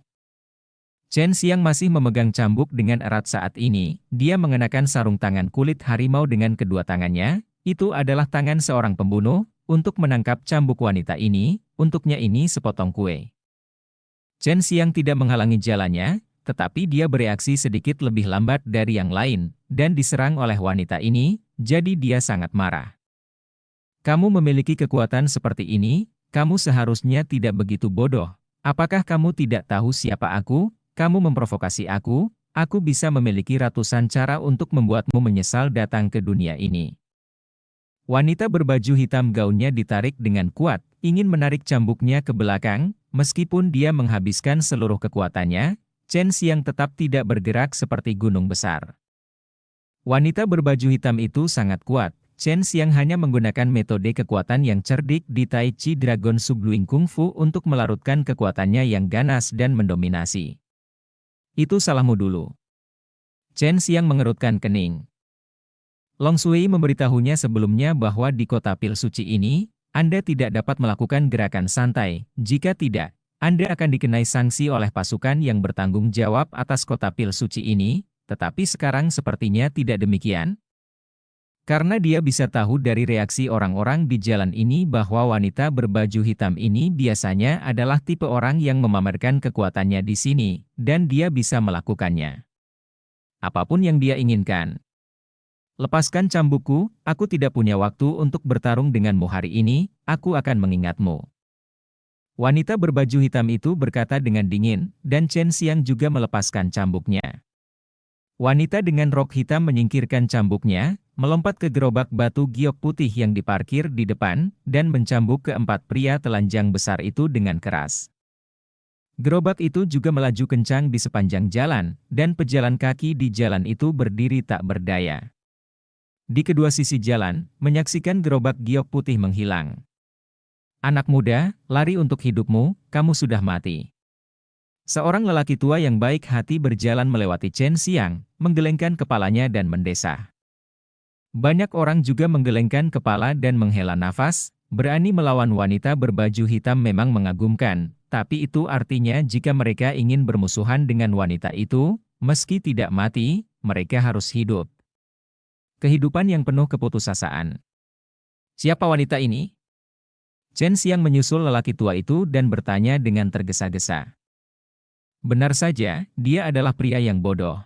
Chen Xiang masih memegang cambuk dengan erat saat ini, dia mengenakan sarung tangan kulit harimau dengan kedua tangannya, itu adalah tangan seorang pembunuh, untuk menangkap cambuk wanita ini, untuknya ini sepotong kue. Chen Xiang tidak menghalangi jalannya, tetapi dia bereaksi sedikit lebih lambat dari yang lain, dan diserang oleh wanita ini, jadi dia sangat marah. "Kamu memiliki kekuatan seperti ini, kamu seharusnya tidak begitu bodoh. Apakah kamu tidak tahu siapa aku? Kamu memprovokasi aku bisa memiliki ratusan cara untuk membuatmu menyesal datang ke dunia ini." Wanita berbaju hitam gaunnya ditarik dengan kuat, ingin menarik cambuknya ke belakang, meskipun dia menghabiskan seluruh kekuatannya, Chen Xiang tetap tidak bergerak seperti gunung besar. Wanita berbaju hitam itu sangat kuat. Chen Xiang hanya menggunakan metode kekuatan yang cerdik di Tai Chi Dragon Subluing Kung Fu untuk melarutkan kekuatannya yang ganas dan mendominasi. "Itu salahmu dulu." Chen Xiang mengerutkan kening. Long Sui memberitahunya sebelumnya bahwa di kota pil suci ini, Anda tidak dapat melakukan gerakan santai, jika tidak, Anda akan dikenai sanksi oleh pasukan yang bertanggung jawab atas kota pil suci ini, tetapi sekarang sepertinya tidak demikian. Karena dia bisa tahu dari reaksi orang-orang di jalan ini bahwa wanita berbaju hitam ini biasanya adalah tipe orang yang memamerkan kekuatannya di sini, dan dia bisa melakukannya. Apapun yang dia inginkan. "Lepaskan cambukku, aku tidak punya waktu untuk bertarung denganmu hari ini, aku akan mengingatmu." Wanita berbaju hitam itu berkata dengan dingin, dan Chen Xiang juga melepaskan cambuknya. Wanita dengan rok hitam menyingkirkan cambuknya, melompat ke gerobak batu giok putih yang diparkir di depan, dan mencambuk ke 4 pria telanjang besar itu dengan keras. Gerobak itu juga melaju kencang di sepanjang jalan, dan pejalan kaki di jalan itu berdiri tak berdaya. Di kedua sisi jalan, menyaksikan gerobak giok putih menghilang. "Anak muda, lari untuk hidupmu, kamu sudah mati." Seorang lelaki tua yang baik hati berjalan melewati Chen Xiang, menggelengkan kepalanya dan mendesah. Banyak orang juga menggelengkan kepala dan menghela nafas, berani melawan wanita berbaju hitam memang mengagumkan, tapi itu artinya jika mereka ingin bermusuhan dengan wanita itu, meski tidak mati, mereka harus hidup. Kehidupan yang penuh keputusasaan. "Siapa wanita ini?" Chen Xiang menyusul lelaki tua itu dan bertanya dengan tergesa-gesa. Benar saja, dia adalah pria yang bodoh.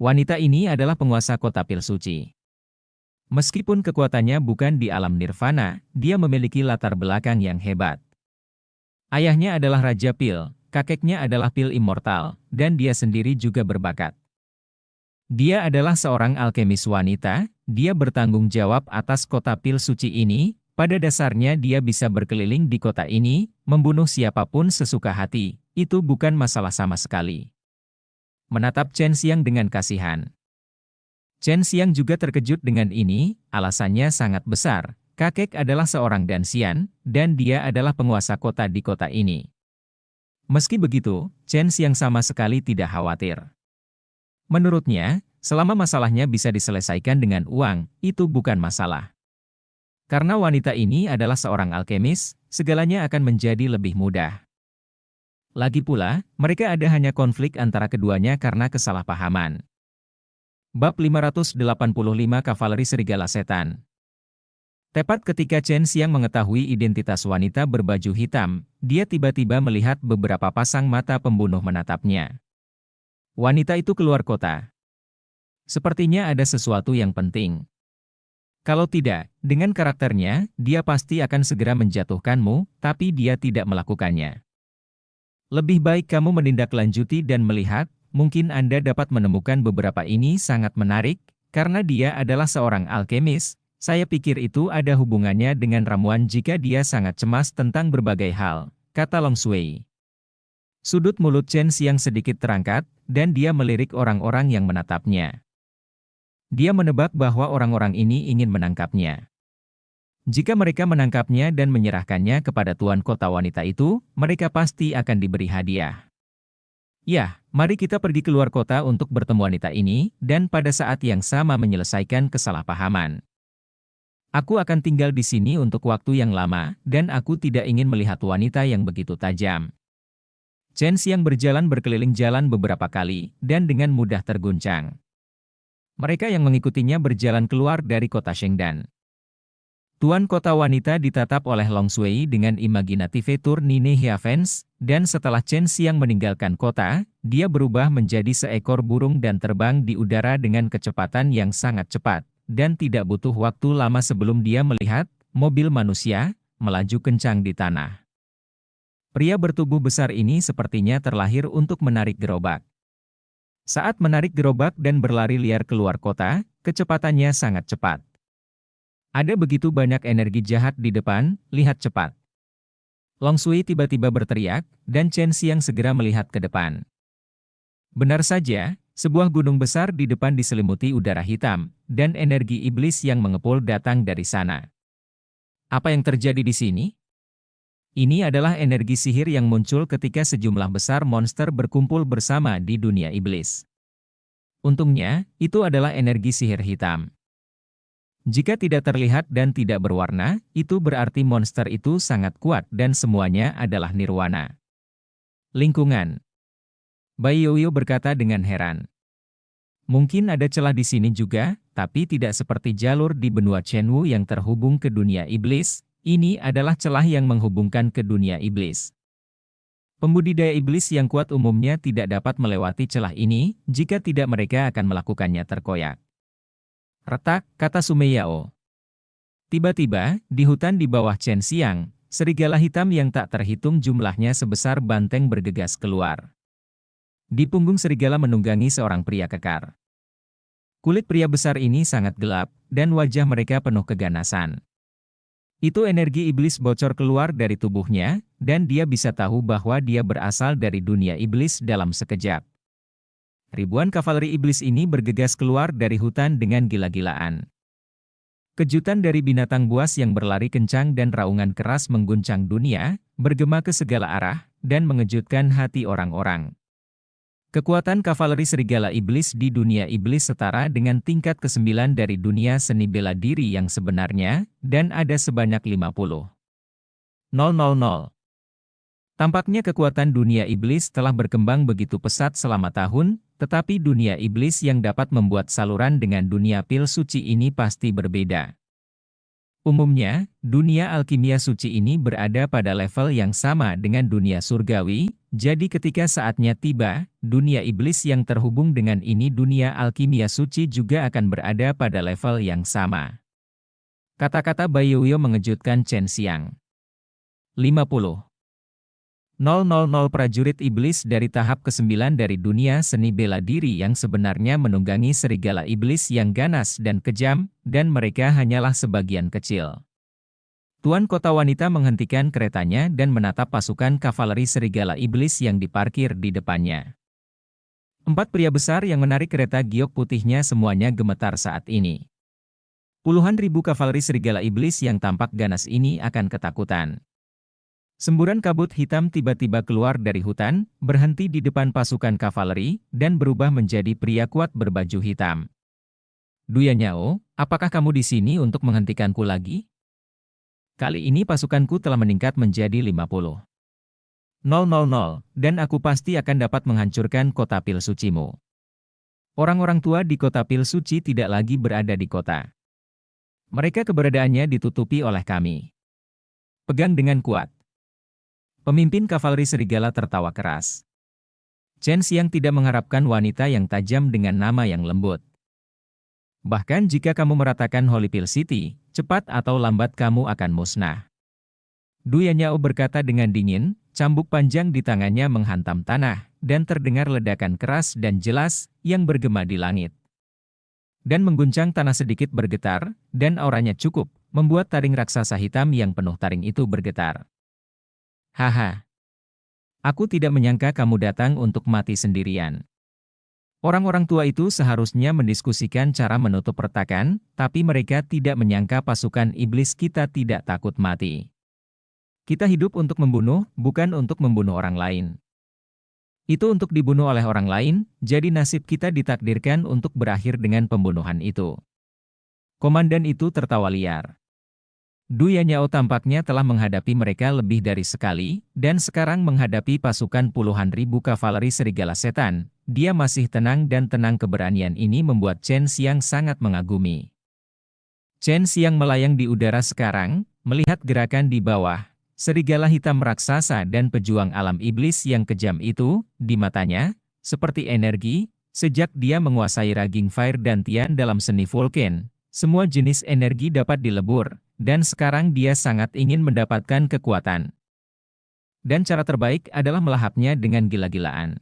Wanita ini adalah penguasa kota pil suci. Meskipun kekuatannya bukan di alam nirvana, dia memiliki latar belakang yang hebat. Ayahnya adalah Raja Pil, kakeknya adalah Pil Immortal, dan dia sendiri juga berbakat. Dia adalah seorang alkemis wanita, dia bertanggung jawab atas kota Pil suci ini, pada dasarnya dia bisa berkeliling di kota ini, membunuh siapapun sesuka hati, itu bukan masalah sama sekali. Menatap Chen Xiang dengan kasihan. Chen Xiang juga terkejut dengan ini, alasannya sangat besar. Kakek adalah seorang Danxian, dan dia adalah penguasa kota di kota ini. Meski begitu, Chen Xiang sama sekali tidak khawatir. Menurutnya, selama masalahnya bisa diselesaikan dengan uang, itu bukan masalah. Karena wanita ini adalah seorang alkemis, segalanya akan menjadi lebih mudah. Lagi pula, mereka ada hanya konflik antara keduanya karena kesalahpahaman. Bab 585 Kavaleri Serigala Setan. Tepat ketika Chen Xiang mengetahui identitas wanita berbaju hitam, dia tiba-tiba melihat beberapa pasang mata pembunuh menatapnya. Wanita itu keluar kota. Sepertinya ada sesuatu yang penting. Kalau tidak, dengan karakternya, dia pasti akan segera menjatuhkanmu, tapi dia tidak melakukannya. Lebih baik kamu menindaklanjuti dan melihat, mungkin Anda dapat menemukan beberapa ini sangat menarik, karena dia adalah seorang alkemis. Saya pikir itu ada hubungannya dengan ramuan jika dia sangat cemas tentang berbagai hal, kata Long Shui. Sudut mulut Chen Xiang sedikit terangkat, dan dia melirik orang-orang yang menatapnya. Dia menebak bahwa orang-orang ini ingin menangkapnya. Jika mereka menangkapnya dan menyerahkannya kepada tuan kota wanita itu, mereka pasti akan diberi hadiah. Ya, mari kita pergi keluar kota untuk bertemu wanita ini, dan pada saat yang sama menyelesaikan kesalahpahaman. Aku akan tinggal di sini untuk waktu yang lama, dan aku tidak ingin melihat wanita yang begitu tajam. Chen Xiang berjalan berkeliling jalan beberapa kali, dan dengan mudah terguncang. Mereka yang mengikutinya berjalan keluar dari kota Shengdan. Tuan kota wanita ditatap oleh Long Shui dengan imaginative tour Nine Heavens, dan setelah Chen Xiang meninggalkan kota, dia berubah menjadi seekor burung dan terbang di udara dengan kecepatan yang sangat cepat. Dan tidak butuh waktu lama sebelum dia melihat mobil manusia melaju kencang di tanah. Pria bertubuh besar ini sepertinya terlahir untuk menarik gerobak. Saat menarik gerobak dan berlari liar keluar kota, kecepatannya sangat cepat. Ada begitu banyak energi jahat di depan, lihat cepat. Long Shui tiba-tiba berteriak, dan Chen Xiang segera melihat ke depan. Benar saja, sebuah gunung besar di depan diselimuti udara hitam, dan energi iblis yang mengepul datang dari sana. Apa yang terjadi di sini? Ini adalah energi sihir yang muncul ketika sejumlah besar monster berkumpul bersama di dunia iblis. Untungnya, itu adalah energi sihir hitam. Jika tidak terlihat dan tidak berwarna, itu berarti monster itu sangat kuat dan semuanya adalah nirwana. Lingkungan. Bai Yoyo berkata dengan heran. Mungkin ada celah di sini juga, tapi tidak seperti jalur di benua Chenwu yang terhubung ke dunia iblis. Ini adalah celah yang menghubungkan ke dunia iblis. Pembudidaya iblis yang kuat umumnya tidak dapat melewati celah ini, jika tidak mereka akan melakukannya terkoyak. Retak, kata Sumeyao. Tiba-tiba, di hutan di bawah Chen Xiang, serigala hitam yang tak terhitung jumlahnya sebesar banteng bergegas keluar. Di punggung serigala menunggangi seorang pria kekar. Kulit pria besar ini sangat gelap, dan wajah mereka penuh keganasan. Itu energi iblis bocor keluar dari tubuhnya, dan dia bisa tahu bahwa dia berasal dari dunia iblis dalam sekejap. Ribuan kavaleri iblis ini bergegas keluar dari hutan dengan gila-gilaan. Kejutan dari binatang buas yang berlari kencang dan raungan keras mengguncang dunia, bergema ke segala arah, dan mengejutkan hati orang-orang. Kekuatan kavaleri serigala iblis di dunia iblis setara dengan tingkat ke-9 dari dunia seni bela diri yang sebenarnya, dan ada sebanyak 50,000. Tampaknya kekuatan dunia iblis telah berkembang begitu pesat selama tahun, tetapi dunia iblis yang dapat membuat saluran dengan dunia pil suci ini pasti berbeda. Umumnya, dunia alkimia suci ini berada pada level yang sama dengan dunia surgawi, jadi ketika saatnya tiba, dunia iblis yang terhubung dengan ini dunia alkimia suci juga akan berada pada level yang sama. Kata-kata Baiyuyo mengejutkan Chen Xiang. 50. 000 prajurit iblis dari tahap ke-9 dari dunia seni bela diri yang sebenarnya menunggangi serigala iblis yang ganas dan kejam, dan mereka hanyalah sebagian kecil. Tuan Kota Wanita menghentikan keretanya dan menatap pasukan kavaleri serigala iblis yang diparkir di depannya. 4 pria besar yang menarik kereta giok putihnya semuanya gemetar saat ini. Puluhan ribu kavaleri serigala iblis yang tampak ganas ini akan ketakutan. Semburan kabut hitam tiba-tiba keluar dari hutan, berhenti di depan pasukan kavaleri, dan berubah menjadi pria kuat berbaju hitam. Duyanyao, apakah kamu di sini untuk menghentikanku lagi? Kali ini pasukanku telah meningkat menjadi 50. 000, dan aku pasti akan dapat menghancurkan kota pil sucimu. Orang-orang tua di kota pil suci tidak lagi berada di kota. Mereka keberadaannya ditutupi oleh kami. Pegang dengan kuat. Pemimpin kavaleri serigala tertawa keras. Chen Xiang tidak mengharapkan wanita yang tajam dengan nama yang lembut. Bahkan jika kamu meratakan Holy Pill City, cepat atau lambat kamu akan musnah. Duyanyao berkata dengan dingin, cambuk panjang di tangannya menghantam tanah, dan terdengar ledakan keras dan jelas yang bergema di langit. Dan mengguncang tanah sedikit bergetar, dan auranya cukup membuat taring raksasa hitam yang penuh taring itu bergetar. Haha. Aku tidak menyangka kamu datang untuk mati sendirian. Orang-orang tua itu seharusnya mendiskusikan cara menutup retakan, tapi mereka tidak menyangka pasukan iblis kita tidak takut mati. Kita hidup untuk membunuh, bukan untuk membunuh orang lain. Itu untuk dibunuh oleh orang lain, jadi nasib kita ditakdirkan untuk berakhir dengan pembunuhan itu. Komandan itu tertawa liar. Duyanyao tampaknya telah menghadapi mereka lebih dari sekali, dan sekarang menghadapi pasukan puluhan ribu kavaleri serigala setan, dia masih tenang dan tenang. Keberanian ini membuat Chen Xiang sangat mengagumi. Chen Xiang melayang di udara sekarang, melihat gerakan di bawah, serigala hitam raksasa dan pejuang alam iblis yang kejam itu, di matanya, seperti energi, sejak dia menguasai Raging Fire dan Tian dalam seni Vulcan, semua jenis energi dapat dilebur. Dan sekarang dia sangat ingin mendapatkan kekuatan. Dan cara terbaik adalah melahapnya dengan gila-gilaan.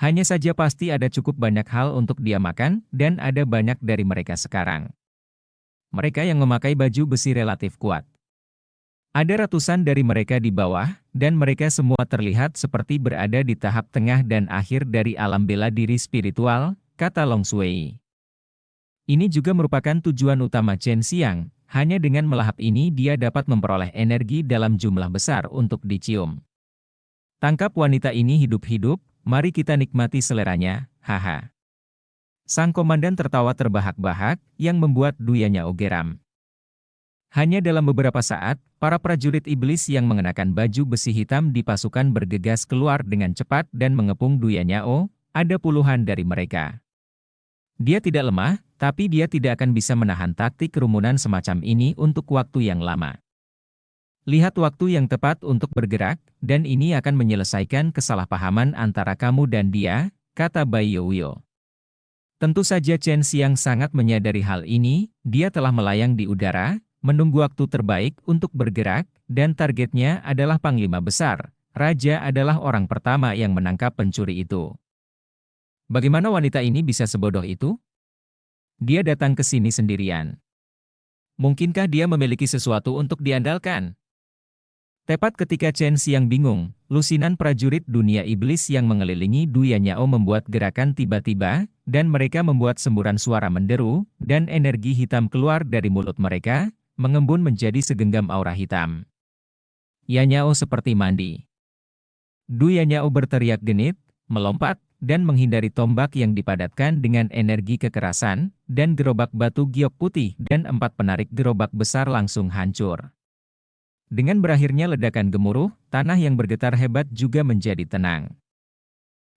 Hanya saja pasti ada cukup banyak hal untuk dia makan, dan ada banyak dari mereka sekarang. Mereka yang memakai baju besi relatif kuat. Ada ratusan dari mereka di bawah, dan mereka semua terlihat seperti berada di tahap tengah dan akhir dari alam bela diri spiritual, kata Long Shui. Ini juga merupakan tujuan utama Chen Xiang. Hanya dengan melahap ini dia dapat memperoleh energi dalam jumlah besar untuk dicium. Tangkap wanita ini hidup-hidup, mari kita nikmati seleranya, haha. Sang komandan tertawa terbahak-bahak, yang membuat Duyanyao geram. Hanya dalam beberapa saat, para prajurit iblis yang mengenakan baju besi hitam di pasukan bergegas keluar dengan cepat dan mengepung Duyanyao, ada puluhan dari mereka. Dia tidak lemah, tapi dia tidak akan bisa menahan taktik kerumunan semacam ini untuk waktu yang lama. Lihat waktu yang tepat untuk bergerak, dan ini akan menyelesaikan kesalahpahaman antara kamu dan dia, kata Baiyuyo. Tentu saja Chen Xiang sangat menyadari hal ini, dia telah melayang di udara, menunggu waktu terbaik untuk bergerak, dan targetnya adalah Panglima Besar. Raja adalah orang pertama yang menangkap pencuri itu. Bagaimana wanita ini bisa sebodoh itu? Dia datang ke sini sendirian. Mungkinkah dia memiliki sesuatu untuk diandalkan? Tepat ketika Chen Xiang bingung, lusinan prajurit dunia iblis yang mengelilingi Duyanyao membuat gerakan tiba-tiba, dan mereka membuat semburan suara menderu, dan energi hitam keluar dari mulut mereka, mengembun menjadi segenggam aura hitam. Yanyao seperti mandi. Duyanyao berteriak genit, melompat, dan menghindari tombak yang dipadatkan dengan energi kekerasan, dan gerobak batu giok putih dan 4 penarik gerobak besar langsung hancur. Dengan berakhirnya ledakan gemuruh, tanah yang bergetar hebat juga menjadi tenang.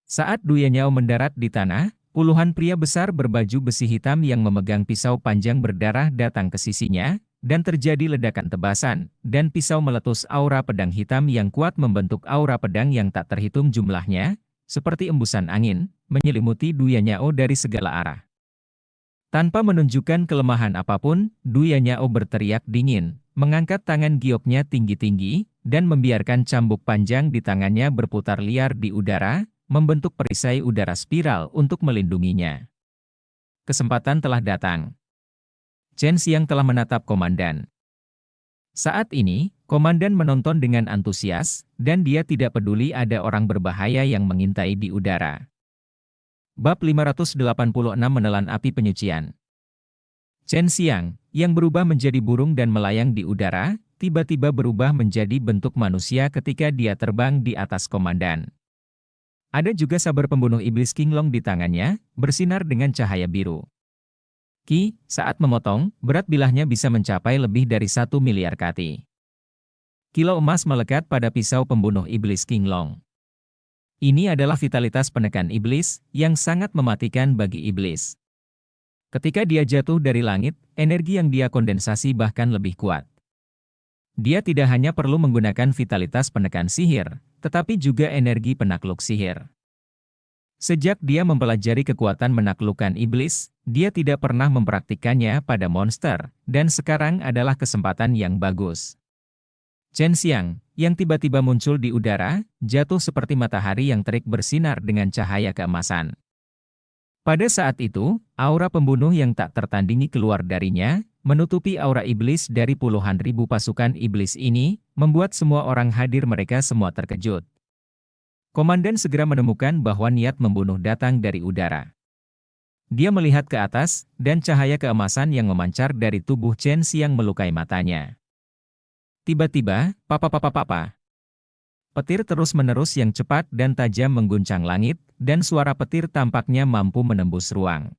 Saat Duyanyao mendarat di tanah, puluhan pria besar berbaju besi hitam yang memegang pisau panjang berdarah datang ke sisinya, dan terjadi ledakan tebasan, dan pisau meletus aura pedang hitam yang kuat membentuk aura pedang yang tak terhitung jumlahnya, seperti embusan angin, menyelimuti Duyanyao dari segala arah. Tanpa menunjukkan kelemahan apapun, Du Yanyao berteriak dingin, mengangkat tangan gioknya tinggi-tinggi, dan membiarkan cambuk panjang di tangannya berputar liar di udara, membentuk perisai udara spiral untuk melindunginya. Kesempatan telah datang. Chen Xiang telah menatap komandan. Saat ini, komandan menonton dengan antusias, dan dia tidak peduli ada orang berbahaya yang mengintai di udara. Bab 586 Menelan api penyucian. Chen Xiang, yang berubah menjadi burung dan melayang di udara, tiba-tiba berubah menjadi bentuk manusia ketika dia terbang di atas komandan. Ada juga saber pembunuh iblis Qinglong di tangannya, bersinar dengan cahaya biru. Saat memotong, berat bilahnya bisa mencapai lebih dari 1 miliar kati. Kilau emas melekat pada pisau pembunuh iblis Qinglong. Ini adalah vitalitas penekan iblis, yang sangat mematikan bagi iblis. Ketika dia jatuh dari langit, energi yang dia kondensasi bahkan lebih kuat. Dia tidak hanya perlu menggunakan vitalitas penekan sihir, tetapi juga energi penakluk sihir. Sejak dia mempelajari kekuatan menaklukkan iblis, dia tidak pernah mempraktikkannya pada monster, dan sekarang adalah kesempatan yang bagus. Chen Xiang, yang tiba-tiba muncul di udara, jatuh seperti matahari yang terik bersinar dengan cahaya keemasan. Pada saat itu, aura pembunuh yang tak tertandingi keluar darinya, menutupi aura iblis dari puluhan ribu pasukan iblis ini, membuat semua orang hadir mereka semua terkejut. Komandan segera menemukan bahwa niat membunuh datang dari udara. Dia melihat ke atas, dan cahaya keemasan yang memancar dari tubuh Chen Xiang melukai matanya. Tiba-tiba, papa. Petir terus-menerus yang cepat dan tajam mengguncang langit, dan suara petir tampaknya mampu menembus ruang.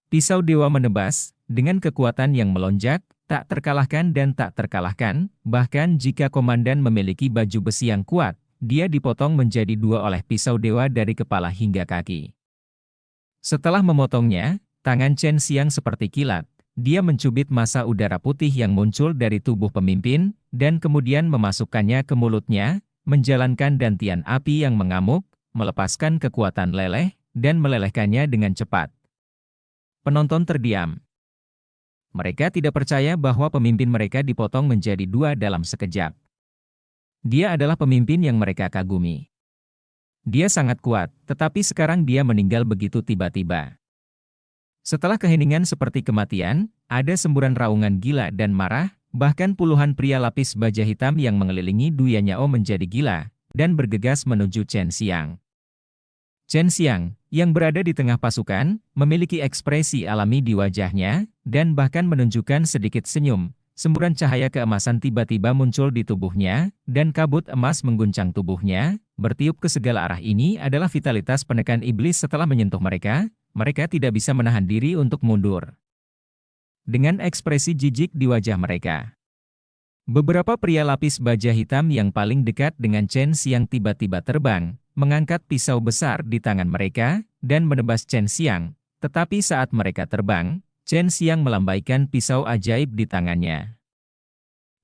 Pisau dewa menebas, dengan kekuatan yang melonjak, tak terkalahkan dan tak terkalahkan, bahkan jika komandan memiliki baju besi yang kuat, dia dipotong menjadi 2 oleh pisau dewa dari kepala hingga kaki. Setelah memotongnya, tangan Chen Xiang seperti kilat. Dia mencubit massa udara putih yang muncul dari tubuh pemimpin, dan kemudian memasukkannya ke mulutnya, menjalankan dantian api yang mengamuk, melepaskan kekuatan leleh, dan melelehkannya dengan cepat. Penonton terdiam. Mereka tidak percaya bahwa pemimpin mereka dipotong menjadi 2 dalam sekejap. Dia adalah pemimpin yang mereka kagumi. Dia sangat kuat, tetapi sekarang dia meninggal begitu tiba-tiba. Setelah keheningan seperti kematian, ada semburan raungan gila dan marah, bahkan puluhan pria lapis baja hitam yang mengelilingi Du Yanyao menjadi gila, dan bergegas menuju Chen Xiang. Chen Xiang, yang berada di tengah pasukan, memiliki ekspresi alami di wajahnya, dan bahkan menunjukkan sedikit senyum. Semburan cahaya keemasan tiba-tiba muncul di tubuhnya, dan kabut emas mengguncang tubuhnya. Bertiup ke segala arah ini adalah vitalitas penekan iblis setelah menyentuh mereka. Mereka tidak bisa menahan diri untuk mundur. Dengan ekspresi jijik di wajah mereka. Beberapa pria lapis baja hitam yang paling dekat dengan Chen Xiang tiba-tiba terbang, mengangkat pisau besar di tangan mereka, dan menebas Chen Xiang. Tetapi saat mereka terbang, Chen Xiang melambaikan pisau ajaib di tangannya.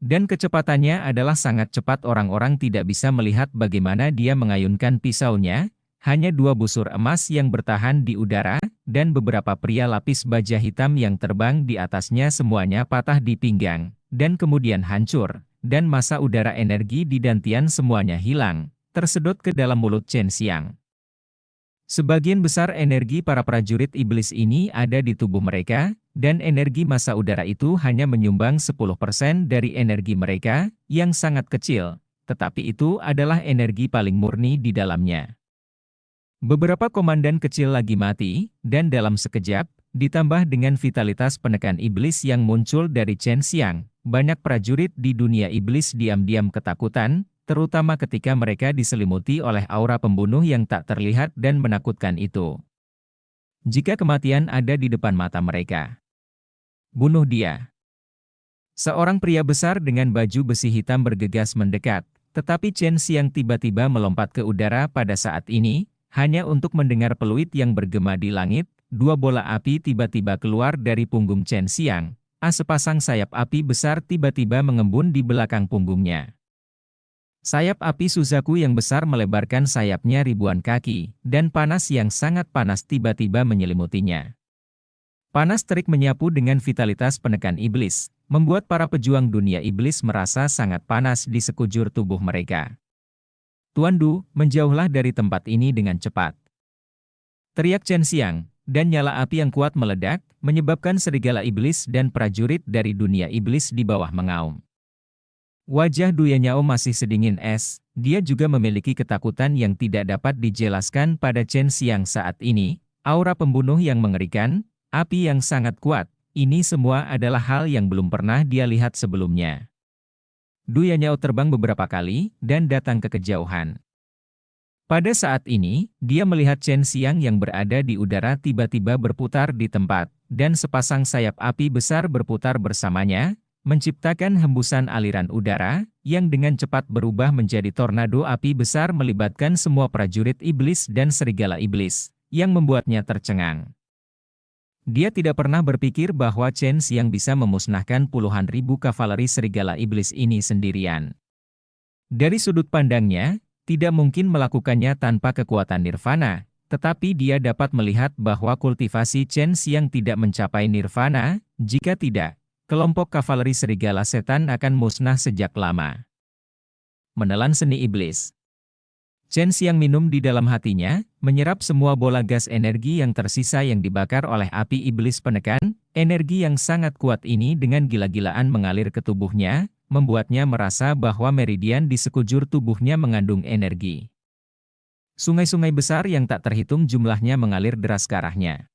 Dan kecepatannya adalah sangat cepat, orang-orang tidak bisa melihat bagaimana dia mengayunkan pisaunya. Hanya 2 busur emas yang bertahan di udara, dan beberapa pria lapis baja hitam yang terbang di atasnya semuanya patah di pinggang, dan kemudian hancur, dan massa udara energi di dantian semuanya hilang, tersedot ke dalam mulut Chen Xiang. Sebagian besar energi para prajurit iblis ini ada di tubuh mereka, dan energi massa udara itu hanya menyumbang 10% dari energi mereka, yang sangat kecil, tetapi itu adalah energi paling murni di dalamnya. Beberapa komandan kecil lagi mati, dan dalam sekejap, ditambah dengan vitalitas penekan iblis yang muncul dari Chen Xiang, banyak prajurit di dunia iblis diam-diam ketakutan, terutama ketika mereka diselimuti oleh aura pembunuh yang tak terlihat dan menakutkan itu. Jika kematian ada di depan mata mereka, bunuh dia. Seorang pria besar dengan baju besi hitam bergegas mendekat, tetapi Chen Xiang tiba-tiba melompat ke udara pada saat ini. Hanya untuk mendengar peluit yang bergema di langit, 2 bola api tiba-tiba keluar dari punggung Chen Xiang. Sepasang sayap api besar tiba-tiba mengembun di belakang punggungnya. Sayap api Suzaku yang besar melebarkan sayapnya ribuan kaki, dan panas yang sangat panas tiba-tiba menyelimutinya. Panas terik menyapu dengan vitalitas penekan iblis, membuat para pejuang dunia iblis merasa sangat panas di sekujur tubuh mereka. "Tuan Du, menjauhlah dari tempat ini dengan cepat!" teriak Chen Xiang, dan nyala api yang kuat meledak, menyebabkan serigala iblis dan prajurit dari dunia iblis di bawah mengaum. Wajah Du Yanyao masih sedingin es, dia juga memiliki ketakutan yang tidak dapat dijelaskan pada Chen Xiang saat ini, aura pembunuh yang mengerikan, api yang sangat kuat, ini semua adalah hal yang belum pernah dia lihat sebelumnya. Du Yanyao terbang beberapa kali, dan datang ke kejauhan. Pada saat ini, dia melihat Chen Xiang yang berada di udara tiba-tiba berputar di tempat, dan sepasang sayap api besar berputar bersamanya, menciptakan hembusan aliran udara, yang dengan cepat berubah menjadi tornado api besar melibatkan semua prajurit iblis dan serigala iblis, yang membuatnya tercengang. Dia tidak pernah berpikir bahwa Chen Xiang bisa memusnahkan puluhan ribu kavaleri serigala iblis ini sendirian. Dari sudut pandangnya, tidak mungkin melakukannya tanpa kekuatan nirvana, tetapi dia dapat melihat bahwa kultivasi Chen Xiang tidak mencapai nirvana, jika tidak, kelompok kavaleri serigala setan akan musnah sejak lama. Menelan seni iblis. Chen Xiang minum di dalam hatinya, menyerap semua bola gas energi yang tersisa yang dibakar oleh api iblis penekan, energi yang sangat kuat ini dengan gila-gilaan mengalir ke tubuhnya, membuatnya merasa bahwa meridian di sekujur tubuhnya mengandung energi. Sungai-sungai besar yang tak terhitung jumlahnya mengalir deras ke arahnya.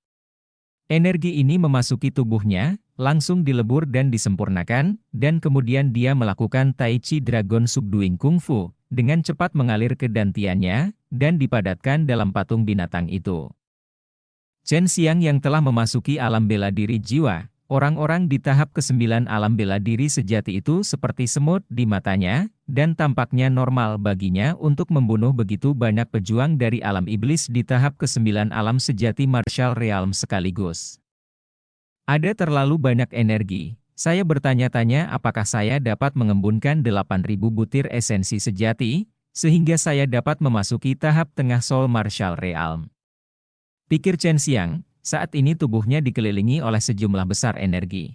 Energi ini memasuki tubuhnya, langsung dilebur dan disempurnakan, dan kemudian dia melakukan Tai Chi Dragon Subduing Kung Fu, dengan cepat mengalir ke dantiannya, dan dipadatkan dalam patung binatang itu. Chen Xiang yang telah memasuki alam bela diri jiwa, orang-orang di tahap ke-9 alam bela diri sejati itu seperti semut di matanya, dan tampaknya normal baginya untuk membunuh begitu banyak pejuang dari alam iblis di tahap ke-9 alam sejati martial realm sekaligus. Ada terlalu banyak energi. Saya bertanya-tanya apakah saya dapat mengembunkan 8.000 butir esensi sejati, sehingga saya dapat memasuki tahap tengah Soul Martial Realm. Pikir Chen Xiang, saat ini tubuhnya dikelilingi oleh sejumlah besar energi.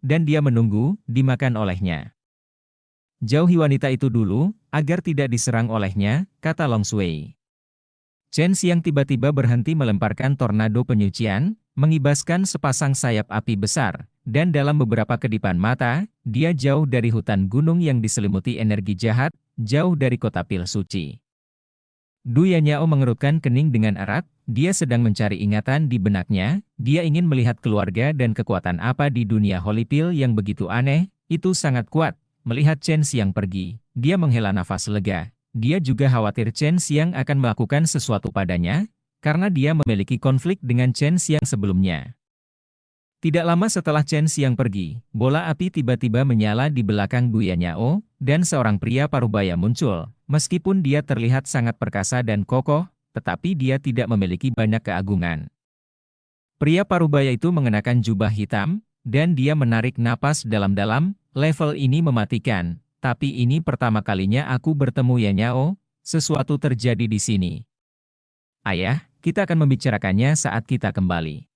Dan dia menunggu, dimakan olehnya. "Jauhi wanita itu dulu, agar tidak diserang olehnya," kata Long Shui. Chen Xiang tiba-tiba berhenti melemparkan tornado penyucian, mengibaskan sepasang sayap api besar, dan dalam beberapa kedipan mata, dia jauh dari hutan gunung yang diselimuti energi jahat, jauh dari kota pil suci. Du Yanyao mengerutkan kening dengan erat, dia sedang mencari ingatan di benaknya, dia ingin melihat keluarga dan kekuatan apa di dunia Holy Pill yang begitu aneh, itu sangat kuat. Melihat Chen Xiang pergi, dia menghela nafas lega. Dia juga khawatir Chen Xiang akan melakukan sesuatu padanya, karena dia memiliki konflik dengan Chen Xiang sebelumnya. Tidak lama setelah Chen Xiang pergi, bola api tiba-tiba menyala di belakang Du Yanyao, dan seorang pria parubaya muncul. Meskipun dia terlihat sangat perkasa dan kokoh, tetapi dia tidak memiliki banyak keagungan. Pria parubaya itu mengenakan jubah hitam, dan dia menarik napas dalam-dalam. Level ini mematikan, tapi ini pertama kalinya aku bertemu Yanyao, sesuatu terjadi di sini. Ayah, kita akan membicarakannya saat kita kembali.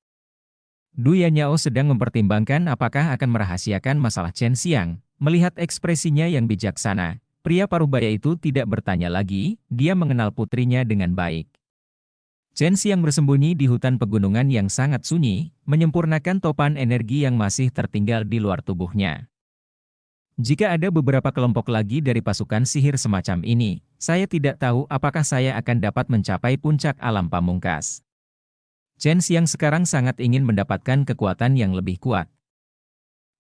Du Yanyao sedang mempertimbangkan apakah akan merahasiakan masalah Chen Xiang. Melihat ekspresinya yang bijaksana, pria parubaya itu tidak bertanya lagi, dia mengenal putrinya dengan baik. Chen Xiang bersembunyi di hutan pegunungan yang sangat sunyi, menyempurnakan topan energi yang masih tertinggal di luar tubuhnya. Jika ada beberapa kelompok lagi dari pasukan sihir semacam ini, saya tidak tahu apakah saya akan dapat mencapai puncak alam pamungkas. Chen Xiang sekarang sangat ingin mendapatkan kekuatan yang lebih kuat.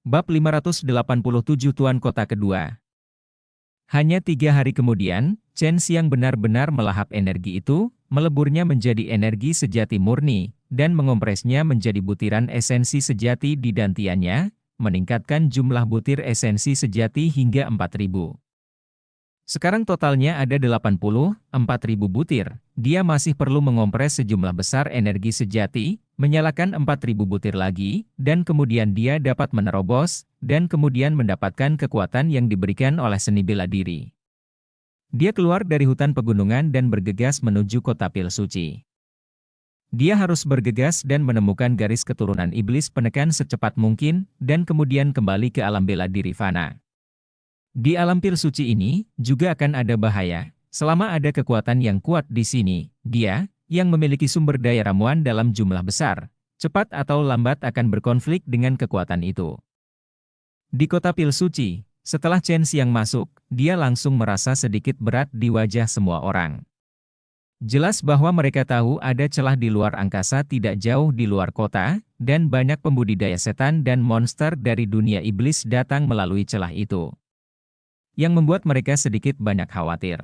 Bab 587 Tuan Kota Kedua. Hanya 3 hari kemudian, Chen Xiang benar-benar melahap energi itu, meleburnya menjadi energi sejati murni, dan mengompresnya menjadi butiran esensi sejati di dantiannya, meningkatkan jumlah butir esensi sejati hingga 4.000. Sekarang totalnya ada 84.000 butir. Dia masih perlu mengompres sejumlah besar energi sejati, menyalakan 4.000 butir lagi, dan kemudian dia dapat menerobos, dan kemudian mendapatkan kekuatan yang diberikan oleh seni bela diri. Dia keluar dari hutan pegunungan dan bergegas menuju kota pil suci. Dia harus bergegas dan menemukan garis keturunan iblis penekan secepat mungkin, dan kemudian kembali ke alam bela diri fana. Di alam pil suci ini, juga akan ada bahaya. Selama ada kekuatan yang kuat di sini, dia, yang memiliki sumber daya ramuan dalam jumlah besar, cepat atau lambat akan berkonflik dengan kekuatan itu. Di kota pil suci, setelah Chen Xiang masuk, dia langsung merasa sedikit berat di wajah semua orang. Jelas bahwa mereka tahu ada celah di luar angkasa tidak jauh di luar kota, dan banyak pembudidaya setan dan monster dari dunia iblis datang melalui celah itu. Yang membuat mereka sedikit banyak khawatir.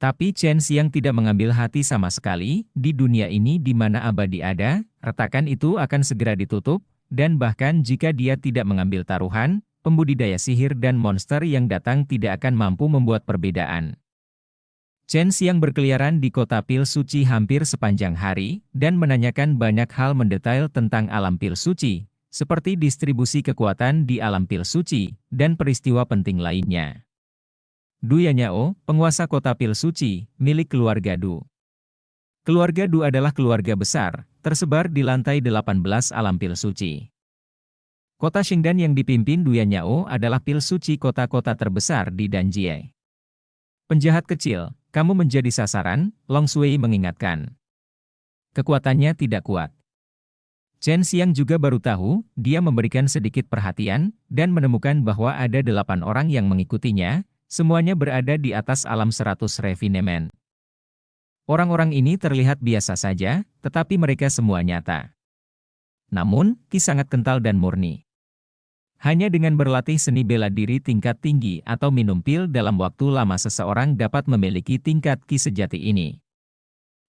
Tapi Chen Xiang tidak mengambil hati sama sekali, di dunia ini di mana abadi ada, retakan itu akan segera ditutup, dan bahkan jika dia tidak mengambil taruhan, pembudidaya sihir dan monster yang datang tidak akan mampu membuat perbedaan. Chen Xiang berkeliaran di kota pil suci hampir sepanjang hari, dan menanyakan banyak hal mendetail tentang alam pil suci, seperti distribusi kekuatan di alam pil suci, dan peristiwa penting lainnya. Du Yanyao, penguasa kota pil suci, milik keluarga Du. Keluarga Du adalah keluarga besar, tersebar di lantai 18 alam pil suci. Kota Xingdan yang dipimpin Du Yanyao adalah pil suci kota-kota terbesar di Danjie. Penjahat kecil, kamu menjadi sasaran, Long Shui mengingatkan. Kekuatannya tidak kuat. Chen Xiang juga baru tahu, dia memberikan sedikit perhatian, dan menemukan bahwa ada 8 orang yang mengikutinya, semuanya berada di atas alam 100 refinement. Orang-orang ini terlihat biasa saja, tetapi mereka semua nyata. Namun, Qi sangat kental dan murni. Hanya dengan berlatih seni bela diri tingkat tinggi atau minum pil dalam waktu lama seseorang dapat memiliki tingkat Qi sejati ini.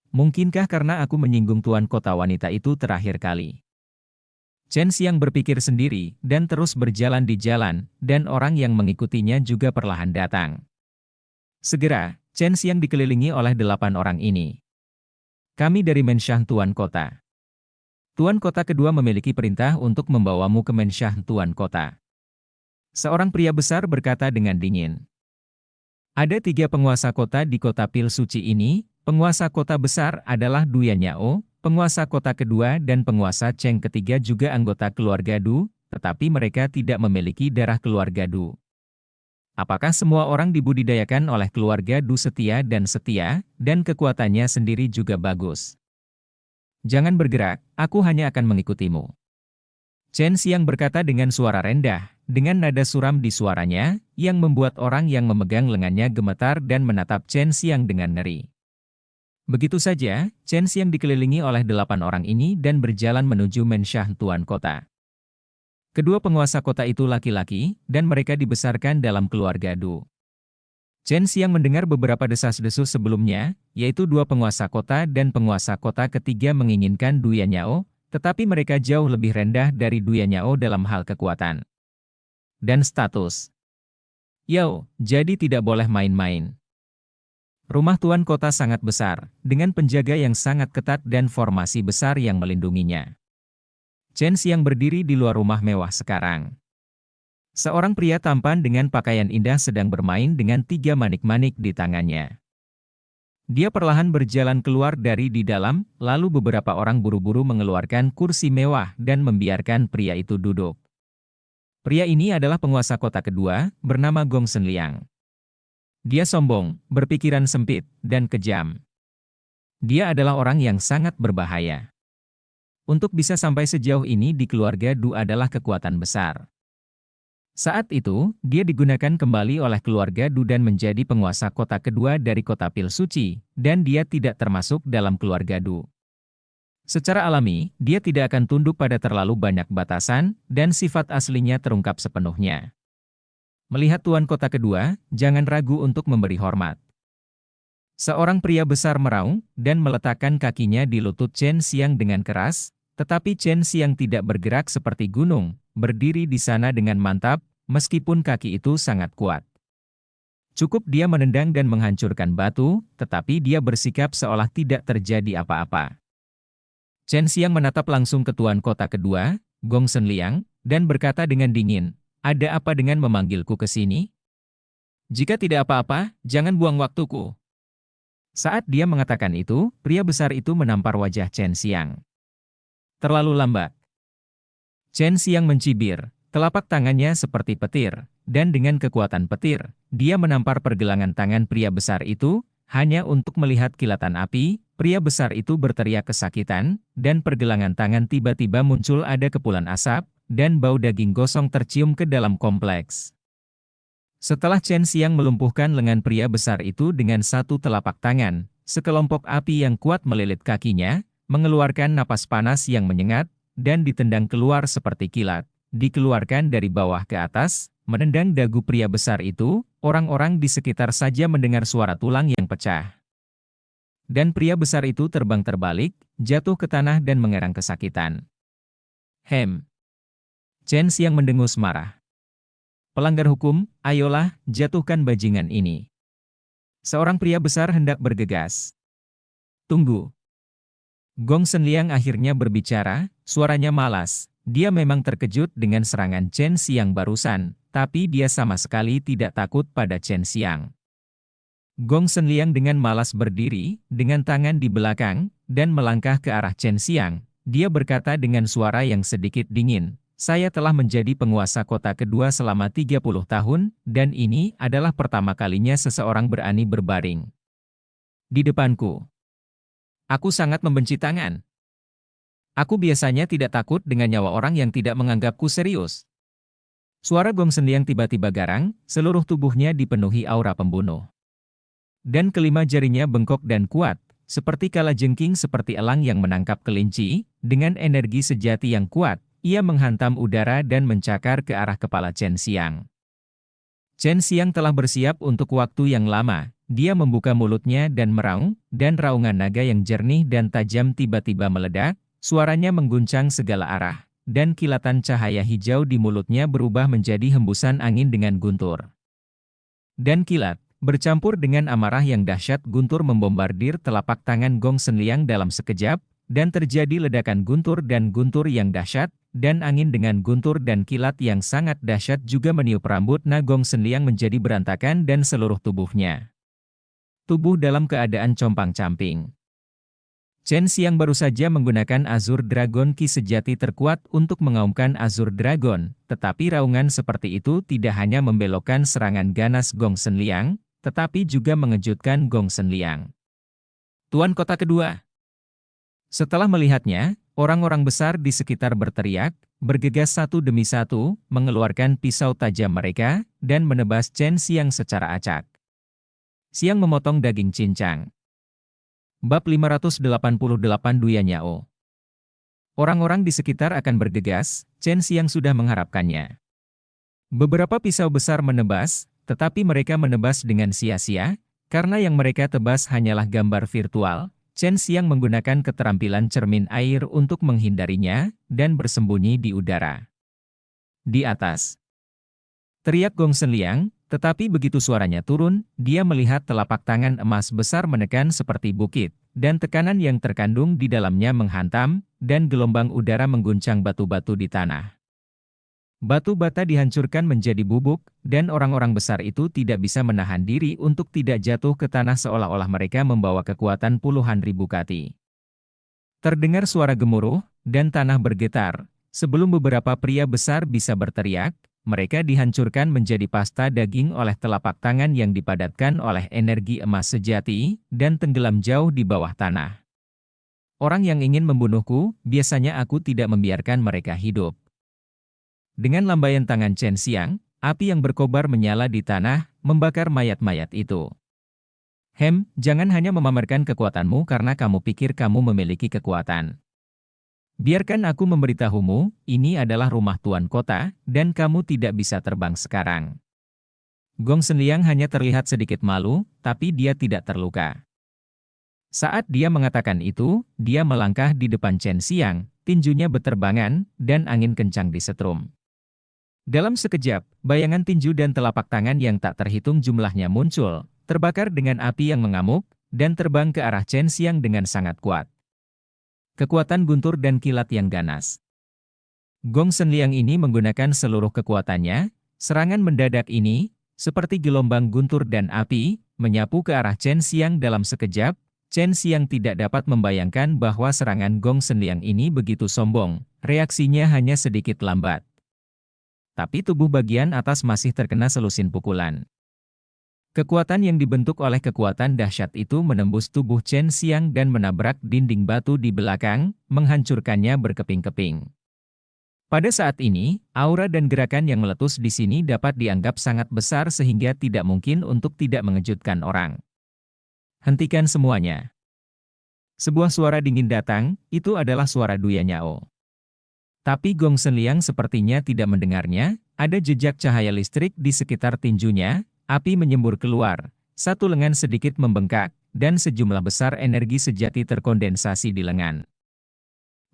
Mungkinkah karena aku menyinggung tuan kota wanita itu terakhir kali? Chen Xiang berpikir sendiri, dan terus berjalan di jalan, dan orang yang mengikutinya juga perlahan datang. Segera, Chen Xiang dikelilingi oleh 8 orang ini. Kami dari Mensyah Tuan Kota. Tuan Kota kedua memiliki perintah untuk membawamu ke Mensyah Tuan Kota. Seorang pria besar berkata dengan dingin. Ada 3 penguasa kota di kota pil suci ini, penguasa kota besar adalah Du Yanyao, penguasa kota kedua dan penguasa Cheng ketiga juga anggota keluarga Du, tetapi mereka tidak memiliki darah keluarga Du. Apakah semua orang dibudidayakan oleh keluarga Du setia, dan kekuatannya sendiri juga bagus? Jangan bergerak, aku hanya akan mengikutimu. Chen Xiang berkata dengan suara rendah, dengan nada suram di suaranya, yang membuat orang yang memegang lengannya gemetar dan menatap Chen Xiang dengan ngeri. Begitu saja, Chen Xiang dikelilingi oleh 8 orang ini dan berjalan menuju Mensyah Tuan Kota. Kedua penguasa kota itu laki-laki, dan mereka dibesarkan dalam keluarga Du. Chen Xiang mendengar beberapa desas-desus sebelumnya, yaitu 2 penguasa kota dan penguasa kota ketiga menginginkan Du Yanyao, tetapi mereka jauh lebih rendah dari Du Yanyao dalam hal kekuatan dan status. Yao, jadi tidak boleh main-main. Rumah tuan kota sangat besar, dengan penjaga yang sangat ketat dan formasi besar yang melindunginya. Chen Xiang berdiri di luar rumah mewah sekarang. Seorang pria tampan dengan pakaian indah sedang bermain dengan 3 manik-manik di tangannya. Dia perlahan berjalan keluar dari di dalam, lalu beberapa orang buru-buru mengeluarkan kursi mewah dan membiarkan pria itu duduk. Pria ini adalah penguasa kota kedua, bernama Gong Senliang. Dia sombong, berpikiran sempit, dan kejam. Dia adalah orang yang sangat berbahaya. Untuk bisa sampai sejauh ini di keluarga Du adalah kekuatan besar. Saat itu, dia digunakan kembali oleh keluarga Du dan menjadi penguasa kota kedua dari kota pil suci, dan dia tidak termasuk dalam keluarga Du. Secara alami, dia tidak akan tunduk pada terlalu banyak batasan, dan sifat aslinya terungkap sepenuhnya. Melihat tuan kota kedua, jangan ragu untuk memberi hormat. Seorang pria besar meraung, dan meletakkan kakinya di lutut Chen Xiang dengan keras, tetapi Chen Xiang tidak bergerak seperti gunung, berdiri di sana dengan mantap, meskipun kaki itu sangat kuat. Cukup dia menendang dan menghancurkan batu, tetapi dia bersikap seolah tidak terjadi apa-apa. Chen Xiang menatap langsung ke tuan kota kedua, Gong Senliang, dan berkata dengan dingin, "Ada apa dengan memanggilku ke sini? Jika tidak apa-apa, jangan buang waktuku." Saat dia mengatakan itu, pria besar itu menampar wajah Chen Xiang. Terlalu lambat. Chen Xiang mencibir, telapak tangannya seperti petir, dan dengan kekuatan petir, dia menampar pergelangan tangan pria besar itu, hanya untuk melihat kilatan api. Pria besar itu berteriak kesakitan, dan pergelangan tangan tiba-tiba muncul ada kepulan asap, dan bau daging gosong tercium ke dalam kompleks. Setelah Chen Xiang melumpuhkan lengan pria besar itu dengan satu telapak tangan, sekelompok api yang kuat melilit kakinya, mengeluarkan napas panas yang menyengat, dan ditendang keluar seperti kilat, dikeluarkan dari bawah ke atas, menendang dagu pria besar itu. Orang-orang di sekitar saja mendengar suara tulang yang pecah. Dan pria besar itu terbang terbalik, jatuh ke tanah dan mengerang kesakitan. Chen Xiang mendengus marah. Pelanggar hukum, ayolah, jatuhkan bajingan ini. Seorang pria besar hendak bergegas. Tunggu. Gong Shenliang akhirnya berbicara, suaranya malas. Dia memang terkejut dengan serangan Chen Xiang barusan, tapi dia sama sekali tidak takut pada Chen Xiang. Gong Shenliang dengan malas berdiri, dengan tangan di belakang, dan melangkah ke arah Chen Xiang. Dia berkata dengan suara yang sedikit dingin, "Saya telah menjadi penguasa kota kedua selama 30 tahun, dan ini adalah pertama kalinya seseorang berani berbaring di depanku. Aku sangat membenci tangan. Aku biasanya tidak takut dengan nyawa orang yang tidak menganggapku serius." Suara Gong Shenliang tiba-tiba garang, seluruh tubuhnya dipenuhi aura pembunuh. Dan kelima jarinya bengkok dan kuat, seperti kalajengking seperti elang yang menangkap kelinci. Dengan energi sejati yang kuat, ia menghantam udara dan mencakar ke arah kepala Chen Xiang. Chen Xiang telah bersiap untuk waktu yang lama. Dia membuka mulutnya dan meraung, dan raungan naga yang jernih dan tajam tiba-tiba meledak, suaranya mengguncang segala arah, dan kilatan cahaya hijau di mulutnya berubah menjadi hembusan angin dengan guntur. Dan kilat, bercampur dengan amarah yang dahsyat, guntur membombardir telapak tangan Gong Shenliang dalam sekejap, dan terjadi ledakan guntur dan guntur yang dahsyat, dan angin dengan guntur dan kilat yang sangat dahsyat juga meniup rambut Gong Shenliang menjadi berantakan dan seluruh tubuhnya. Tubuh dalam keadaan compang-camping. Chen Xiang baru saja menggunakan Azure Dragon Ki sejati terkuat untuk mengaumkan Azure Dragon, tetapi raungan seperti itu tidak hanya membelokkan serangan ganas Gong Shenliang, tetapi juga mengejutkan Gong Shenliang. Tuan kota kedua. Setelah melihatnya, orang-orang besar di sekitar berteriak, bergegas satu demi satu, mengeluarkan pisau tajam mereka, dan menebas Chen Xiang secara acak. Xiang memotong daging cincang. Bab 588 Duya Nyao. Orang-orang di sekitar akan bergegas, Chen Xiang sudah mengharapkannya. Beberapa pisau besar menebas, tetapi mereka menebas dengan sia-sia, karena yang mereka tebas hanyalah gambar virtual. Chen Xiang menggunakan keterampilan cermin air untuk menghindarinya, dan bersembunyi di udara. Di atas. Teriak Gong Shenliang, tetapi begitu suaranya turun, dia melihat telapak tangan emas besar menekan seperti bukit, dan tekanan yang terkandung di dalamnya menghantam, dan gelombang udara mengguncang batu-batu di tanah. Batu bata dihancurkan menjadi bubuk, dan orang-orang besar itu tidak bisa menahan diri untuk tidak jatuh ke tanah seolah-olah mereka membawa kekuatan puluhan ribu kati. Terdengar suara gemuruh, dan tanah bergetar. Sebelum beberapa pria besar bisa berteriak, mereka dihancurkan menjadi pasta daging oleh telapak tangan yang dipadatkan oleh energi emas sejati, dan tenggelam jauh di bawah tanah. Orang yang ingin membunuhku, biasanya aku tidak membiarkan mereka hidup. Dengan lambaian tangan Chen Xiang, api yang berkobar menyala di tanah, membakar mayat-mayat itu. Jangan hanya memamerkan kekuatanmu karena kamu pikir kamu memiliki kekuatan. Biarkan aku memberitahumu, ini adalah rumah tuan kota, dan kamu tidak bisa terbang sekarang. Gong Shenliang hanya terlihat sedikit malu, tapi dia tidak terluka. Saat dia mengatakan itu, dia melangkah di depan Chen Xiang, tinjunya beterbangan, dan angin kencang disetrum. Dalam sekejap, bayangan tinju dan telapak tangan yang tak terhitung jumlahnya muncul, terbakar dengan api yang mengamuk, dan terbang ke arah Chen Xiang dengan sangat kuat. Kekuatan guntur dan kilat yang ganas. Gong Shenliang ini menggunakan seluruh kekuatannya, serangan mendadak ini, seperti gelombang guntur dan api, menyapu ke arah Chen Xiang dalam sekejap. Chen Xiang tidak dapat membayangkan bahwa serangan Gong Senliang ini begitu sombong, reaksinya hanya sedikit lambat. Tapi tubuh bagian atas masih terkena selusin pukulan. Kekuatan yang dibentuk oleh kekuatan dahsyat itu menembus tubuh Chen Xiang dan menabrak dinding batu di belakang, menghancurkannya berkeping-keping. Pada saat ini, aura dan gerakan yang meletus di sini dapat dianggap sangat besar sehingga tidak mungkin untuk tidak mengejutkan orang. Hentikan semuanya. Sebuah suara dingin datang, itu adalah suara Duya Nyao. Tapi Gong Senliang sepertinya tidak mendengarnya, ada jejak cahaya listrik di sekitar tinjunya, api menyembur keluar, satu lengan sedikit membengkak, dan sejumlah besar energi sejati terkondensasi di lengan.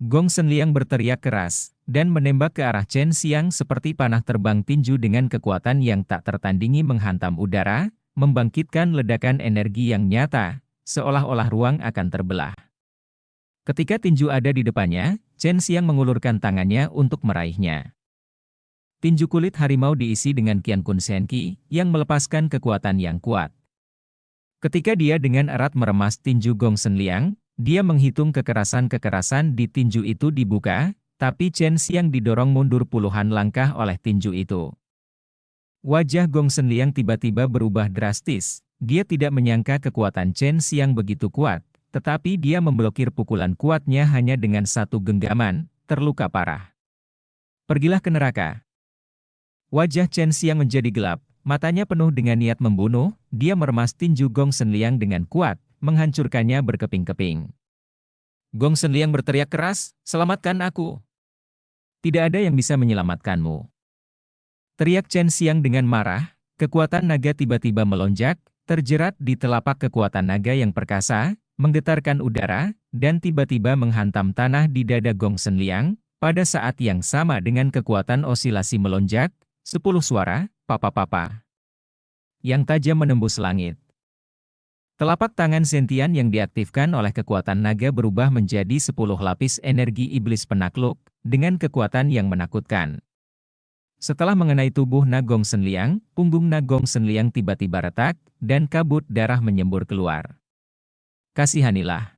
Gong Senliang berteriak keras, dan menembak ke arah Chen Xiang seperti panah terbang tinju dengan kekuatan yang tak tertandingi menghantam udara, membangkitkan ledakan energi yang nyata, seolah-olah ruang akan terbelah. Ketika tinju ada di depannya, Chen Xiang mengulurkan tangannya untuk meraihnya. Tinju kulit harimau diisi dengan Qian Kun Shen Qi, yang melepaskan kekuatan yang kuat. Ketika dia dengan erat meremas tinju Gong Senliang, dia menghitung kekerasan-kekerasan di tinju itu dibuka, tapi Chen Xiang didorong mundur puluhan langkah oleh tinju itu. Wajah Gong Senliang tiba-tiba berubah drastis. Dia tidak menyangka kekuatan Chen Xiang begitu kuat, tetapi dia memblokir pukulan kuatnya hanya dengan satu genggaman, terluka parah. Pergilah ke neraka. Wajah Chen Xiang menjadi gelap, matanya penuh dengan niat membunuh, dia meremas tinju Gong Senliang dengan kuat, menghancurkannya berkeping-keping. Gong Senliang berteriak keras, "Selamatkan aku! Tidak ada yang bisa menyelamatkanmu." Teriak Chen Xiang dengan marah, kekuatan naga tiba-tiba melonjak, terjerat di telapak kekuatan naga yang perkasa, menggetarkan udara, dan tiba-tiba menghantam tanah di dada Gong Senliang. Pada saat yang sama dengan kekuatan osilasi melonjak, 10 suara, papa-papa, yang tajam menembus langit. Telapak tangan sentian yang diaktifkan oleh kekuatan naga berubah menjadi 10 lapis energi iblis penakluk, dengan kekuatan yang menakutkan. Setelah mengenai tubuh Nagong Senliang, punggung Nagong Senliang tiba-tiba retak, dan kabut darah menyembur keluar. "Kasihanilah!"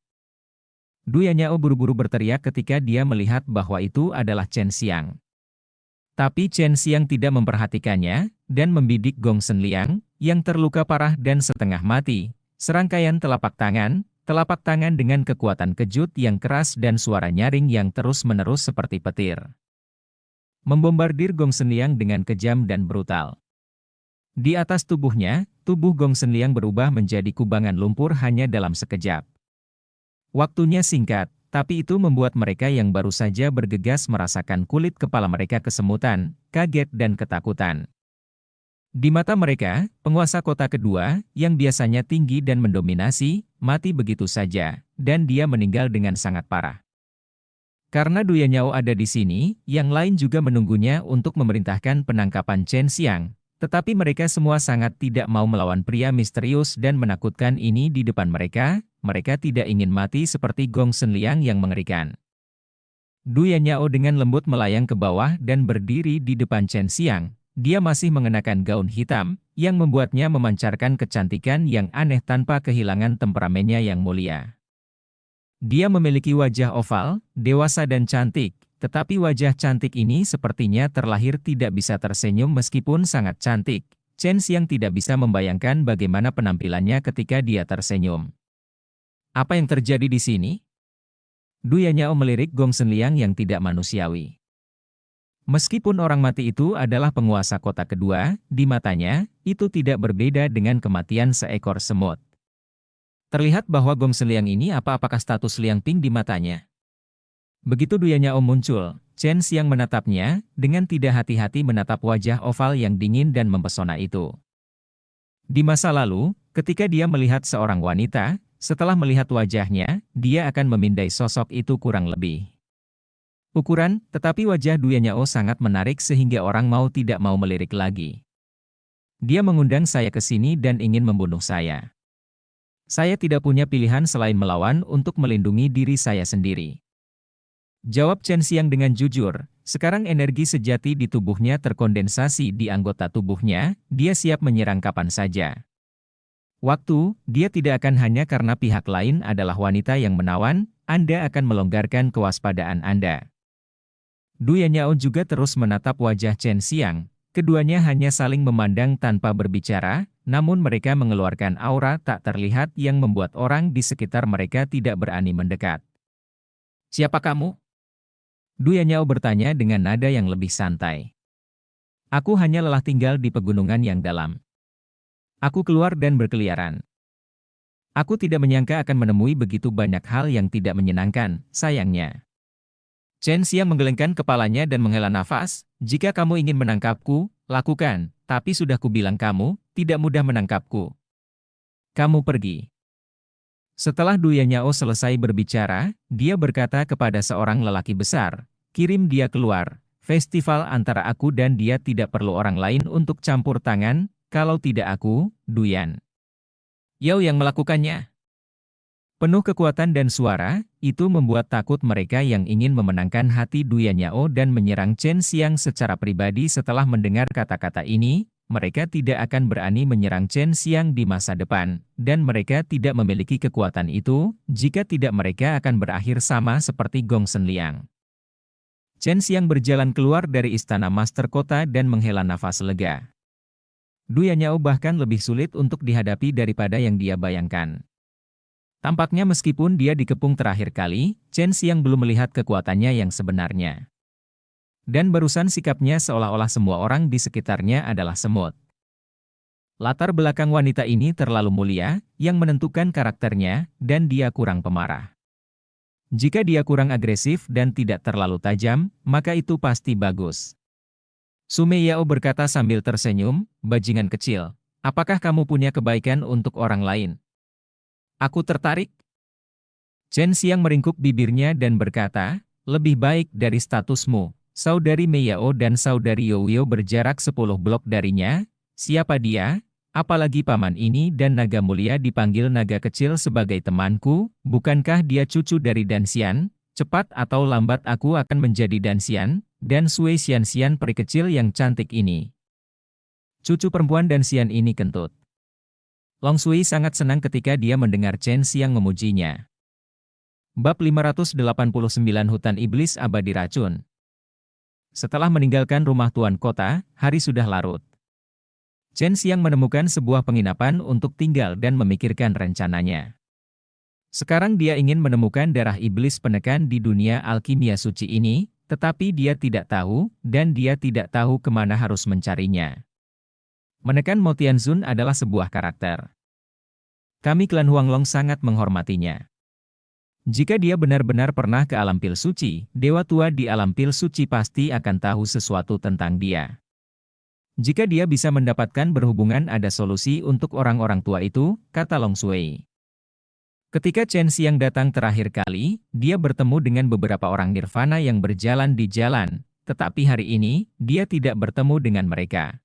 Duya Nyao buru-buru berteriak ketika dia melihat bahwa itu adalah Chen Xiang. Tapi Chen Xiang tidak memperhatikannya, dan membidik Gong Senliang, yang terluka parah dan setengah mati. Serangkaian telapak tangan dengan kekuatan kejut yang keras dan suara nyaring yang terus-menerus seperti petir. Membombardir Gong Senliang dengan kejam dan brutal. Di atas tubuhnya, tubuh Gong Senliang berubah menjadi kubangan lumpur hanya dalam sekejap. Waktunya singkat, tapi itu membuat mereka yang baru saja bergegas merasakan kulit kepala mereka kesemutan, kaget dan ketakutan. Di mata mereka, penguasa kota kedua, yang biasanya tinggi dan mendominasi, mati begitu saja, dan dia meninggal dengan sangat parah. Karena Duya Nyao ada di sini, yang lain juga menunggunya untuk memerintahkan penangkapan Chen Xiang, tetapi mereka semua sangat tidak mau melawan pria misterius dan menakutkan ini di depan mereka tidak ingin mati seperti Gong Senliang yang mengerikan. Duya Nyao dengan lembut melayang ke bawah dan berdiri di depan Chen Xiang. Dia masih mengenakan gaun hitam, yang membuatnya memancarkan kecantikan yang aneh tanpa kehilangan temperamennya yang mulia. Dia memiliki wajah oval, dewasa dan cantik, tetapi wajah cantik ini sepertinya terlahir tidak bisa tersenyum meskipun sangat cantik. Chen Xiang tidak bisa membayangkan bagaimana penampilannya ketika dia tersenyum. Apa yang terjadi di sini? Duya Nyao melirik Gong Senliang yang tidak manusiawi. Meskipun orang mati itu adalah penguasa kota kedua, di matanya, itu tidak berbeda dengan kematian seekor semut. Terlihat bahwa Gong Senliang ini apakah status Liang Ping di matanya. Begitu Duya Nyao muncul, Chen Xiang menatapnya, dengan tidak hati-hati menatap wajah oval yang dingin dan mempesona itu. Di masa lalu, ketika dia melihat seorang wanita, setelah melihat wajahnya, dia akan memindai sosok itu kurang lebih. Ukuran, tetapi wajah Duya Nyao sangat menarik sehingga orang mau tidak mau melirik lagi. Dia mengundang saya ke sini dan ingin membunuh saya. Saya tidak punya pilihan selain melawan untuk melindungi diri saya sendiri. Jawab Chen Xiang dengan jujur, sekarang energi sejati di tubuhnya terkondensasi di anggota tubuhnya, dia siap menyerang kapan saja. Waktu, dia tidak akan hanya karena pihak lain adalah wanita yang menawan, Anda akan melonggarkan kewaspadaan Anda. Du Yanyao juga terus menatap wajah Chen Xiang. Keduanya hanya saling memandang tanpa berbicara, namun mereka mengeluarkan aura tak terlihat yang membuat orang di sekitar mereka tidak berani mendekat. Siapa kamu? Du Yanyao bertanya dengan nada yang lebih santai. Aku hanya lelah tinggal di pegunungan yang dalam. Aku keluar dan berkeliaran. Aku tidak menyangka akan menemui begitu banyak hal yang tidak menyenangkan, sayangnya. Chen Xiang menggelengkan kepalanya dan menghela nafas, jika kamu ingin menangkapku, lakukan, tapi sudah kubilang kamu, tidak mudah menangkapku. Kamu pergi. Setelah Du Yanyao selesai berbicara, dia berkata kepada seorang lelaki besar, kirim dia keluar, festival antara aku dan dia tidak perlu orang lain untuk campur tangan, kalau tidak aku, Du Yan. Yao yang melakukannya. Penuh kekuatan dan suara, itu membuat takut mereka yang ingin memenangkan hati Du Yanyao dan menyerang Chen Xiang secara pribadi. Setelah mendengar kata-kata ini, mereka tidak akan berani menyerang Chen Xiang di masa depan, dan mereka tidak memiliki kekuatan itu, jika tidak mereka akan berakhir sama seperti Gong Shen Liang. Chen Xiang berjalan keluar dari istana Master Kota dan menghela nafas lega. Du Yanyao bahkan lebih sulit untuk dihadapi daripada yang dia bayangkan. Tampaknya meskipun dia dikepung terakhir kali, Chen Xiang belum melihat kekuatannya yang sebenarnya. Dan barusan sikapnya seolah-olah semua orang di sekitarnya adalah semut. Latar belakang wanita ini terlalu mulia, yang menentukan karakternya, dan dia kurang pemarah. Jika dia kurang agresif dan tidak terlalu tajam, maka itu pasti bagus. Sume Yao berkata sambil tersenyum, bajingan kecil, apakah kamu punya kebaikan untuk orang lain? Aku tertarik. Chen Xiang meringkuk bibirnya dan berkata, lebih baik dari statusmu. Saudari Mei Yao dan saudari You Yao berjarak 10 blok darinya. Siapa dia? Apalagi paman ini dan naga mulia dipanggil naga kecil sebagai temanku, bukankah dia cucu dari Dan Xian? Cepat atau lambat aku akan menjadi Dan Xian, dan Sui Xian Xian peri kecil yang cantik ini. Cucu perempuan Dan Xian ini kentut. Long Sui sangat senang ketika dia mendengar Chen Xiang memujinya. Bab 589 Hutan Iblis Abadi Racun. Setelah meninggalkan rumah tuan kota, hari sudah larut. Chen Xiang menemukan sebuah penginapan untuk tinggal dan memikirkan rencananya. Sekarang dia ingin menemukan darah iblis penekan di dunia alkimia suci ini, tetapi dia tidak tahu, dan dia tidak tahu kemana harus mencarinya. Menekan Mo Tianzun adalah sebuah karakter. Kami klan Huanglong sangat menghormatinya. Jika dia benar-benar pernah ke alam pil suci, dewa tua di alam pil suci pasti akan tahu sesuatu tentang dia. Jika dia bisa mendapatkan berhubungan ada solusi untuk orang-orang tua itu, kata Long Sui. Ketika Chen Xiang datang terakhir kali, dia bertemu dengan beberapa orang nirvana yang berjalan di jalan, tetapi hari ini, dia tidak bertemu dengan mereka.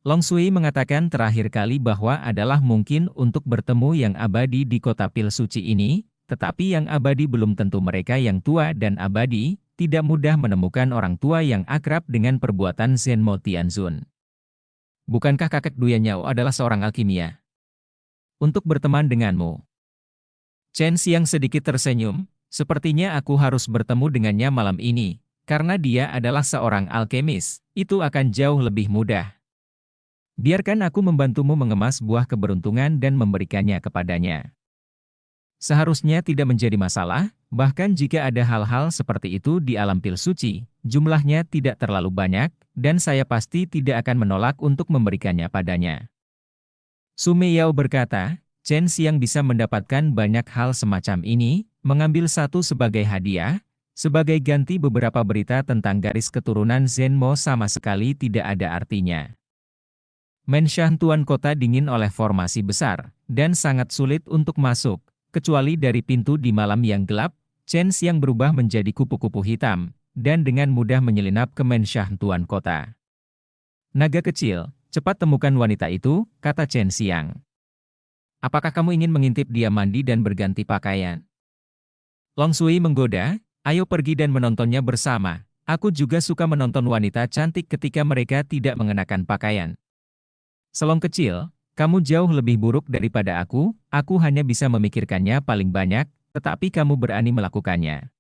Long Sui mengatakan terakhir kali bahwa adalah mungkin untuk bertemu yang abadi di kota pil suci ini, tetapi yang abadi belum tentu mereka yang tua dan abadi, tidak mudah menemukan orang tua yang akrab dengan perbuatan Zen Mo Tianzun. Bukankah kakek Du Yanyao adalah seorang alkimia? Untuk berteman denganmu. Chen Xiang sedikit tersenyum, sepertinya aku harus bertemu dengannya malam ini, karena dia adalah seorang alkemis, itu akan jauh lebih mudah. Biarkan aku membantumu mengemas buah keberuntungan dan memberikannya kepadanya. Seharusnya tidak menjadi masalah, bahkan jika ada hal-hal seperti itu di alam pil suci, jumlahnya tidak terlalu banyak, dan saya pasti tidak akan menolak untuk memberikannya padanya. Sume Yao berkata, Chen Xiang bisa mendapatkan banyak hal semacam ini, mengambil satu sebagai hadiah, sebagai ganti beberapa berita tentang garis keturunan Zen Mo sama sekali tidak ada artinya. Mensyah tuan kota dingin oleh formasi besar, dan sangat sulit untuk masuk, kecuali dari pintu di malam yang gelap. Chen Xiang berubah menjadi kupu-kupu hitam, dan dengan mudah menyelinap ke mensyah tuan kota. Naga kecil, cepat temukan wanita itu, kata Chen Xiang. Apakah kamu ingin mengintip dia mandi dan berganti pakaian? Long Sui menggoda, ayo pergi dan menontonnya bersama. Aku juga suka menonton wanita cantik ketika mereka tidak mengenakan pakaian. Selong kecil, Kamu jauh lebih buruk daripada aku hanya bisa memikirkannya paling banyak, tetapi kamu berani melakukannya.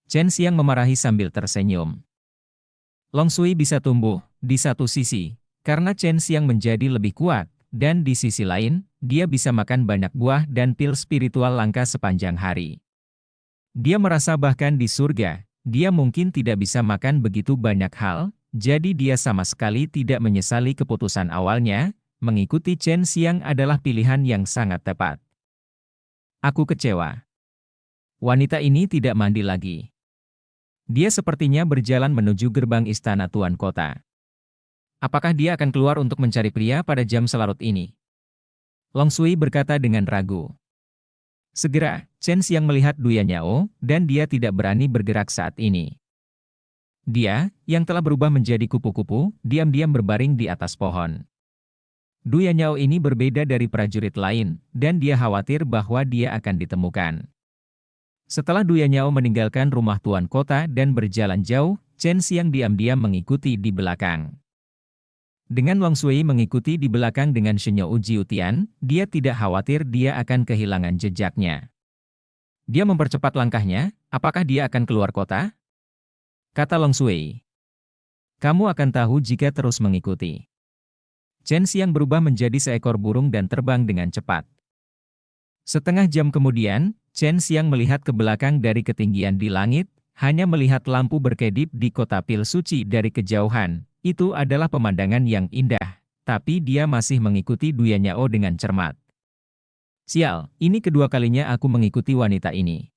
Chen Xiang memarahi sambil tersenyum. Long Sui bisa tumbuh, di satu sisi, karena Chen Xiang menjadi lebih kuat, dan di sisi lain, dia bisa makan banyak buah dan pil spiritual langka sepanjang hari. Dia merasa bahkan di surga, dia mungkin tidak bisa makan begitu banyak hal, jadi dia sama sekali tidak menyesali keputusan awalnya, mengikuti Chen Xiang adalah pilihan yang sangat tepat. Aku kecewa. Wanita ini tidak mandi lagi. Dia sepertinya berjalan menuju gerbang istana Tuan Kota. Apakah dia akan keluar untuk mencari pria pada jam selarut ini? Long Sui berkata dengan ragu. Segera, Chen Xiang melihat Du Yanyao, dan dia tidak berani bergerak saat ini. Dia, yang telah berubah menjadi kupu-kupu, diam-diam berbaring di atas pohon. Du Yanyao ini berbeda dari prajurit lain, dan dia khawatir bahwa dia akan ditemukan. Setelah Du Yanyao meninggalkan rumah Tuan Kota dan berjalan jauh, Chen Xiang diam-diam mengikuti di belakang. Dengan Long Sui mengikuti di belakang dengan Shenyou Jiutian, dia tidak khawatir dia akan kehilangan jejaknya. Dia mempercepat langkahnya, apakah dia akan keluar kota? Kata Long Sui. Kamu akan tahu jika terus mengikuti. Chen Xiang berubah menjadi seekor burung dan terbang dengan cepat. Setengah jam kemudian, Chen Xiang melihat ke belakang dari ketinggian di langit, hanya melihat lampu berkedip di kota pil suci dari kejauhan. Itu adalah pemandangan yang indah, tapi dia masih mengikuti Du Yanyao dengan cermat. Sial, ini kedua kalinya aku mengikuti wanita ini.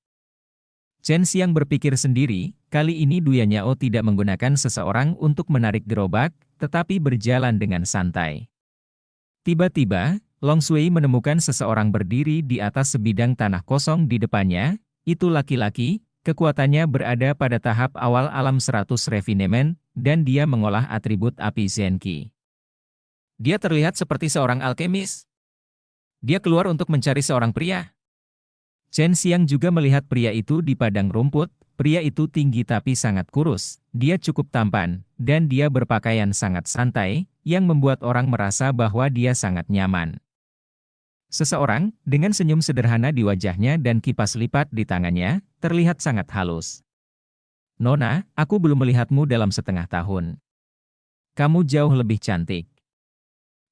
Chen Xiang berpikir sendiri, kali ini Du Yanyao tidak menggunakan seseorang untuk menarik gerobak, tetapi berjalan dengan santai. Tiba-tiba, Long Sui menemukan seseorang berdiri di atas sebidang tanah kosong di depannya. Itu laki-laki, kekuatannya berada pada tahap awal alam 100 refinement, dan dia mengolah atribut api Zenki. Dia terlihat seperti seorang alkemis. Dia keluar untuk mencari seorang pria. Chen Xiang juga melihat pria itu di padang rumput. Pria itu tinggi tapi sangat kurus. Dia cukup tampan, dan dia berpakaian sangat santai, yang membuat orang merasa bahwa dia sangat nyaman. Seseorang, dengan senyum sederhana di wajahnya dan kipas lipat di tangannya, terlihat sangat halus. Nona, aku belum melihatmu dalam setengah tahun. Kamu jauh lebih cantik.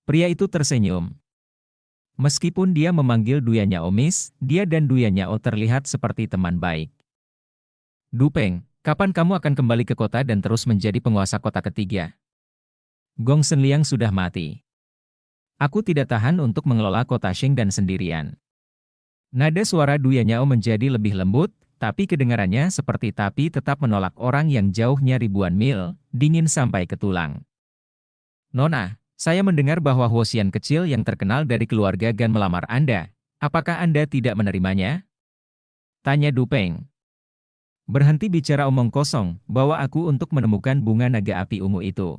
Pria itu tersenyum. Meskipun dia memanggil Du Yanyao Miss, dia dan Du Yanyao terlihat seperti teman baik. Du Peng, kapan kamu akan kembali ke kota dan terus menjadi penguasa kota ketiga? Gong Senliang sudah mati. Aku tidak tahan untuk mengelola kota Shengdan sendirian. Nada suara Du Yanyao menjadi lebih lembut, tapi kedengarannya seperti tapi tetap menolak orang yang jauhnya ribuan mil, dingin sampai ke tulang. Nona, saya mendengar bahwa Huosian kecil yang terkenal dari keluarga Gan melamar Anda. Apakah Anda tidak menerimanya? Tanya Du Peng. Berhenti bicara omong kosong, bawa aku untuk menemukan bunga naga api ungu itu.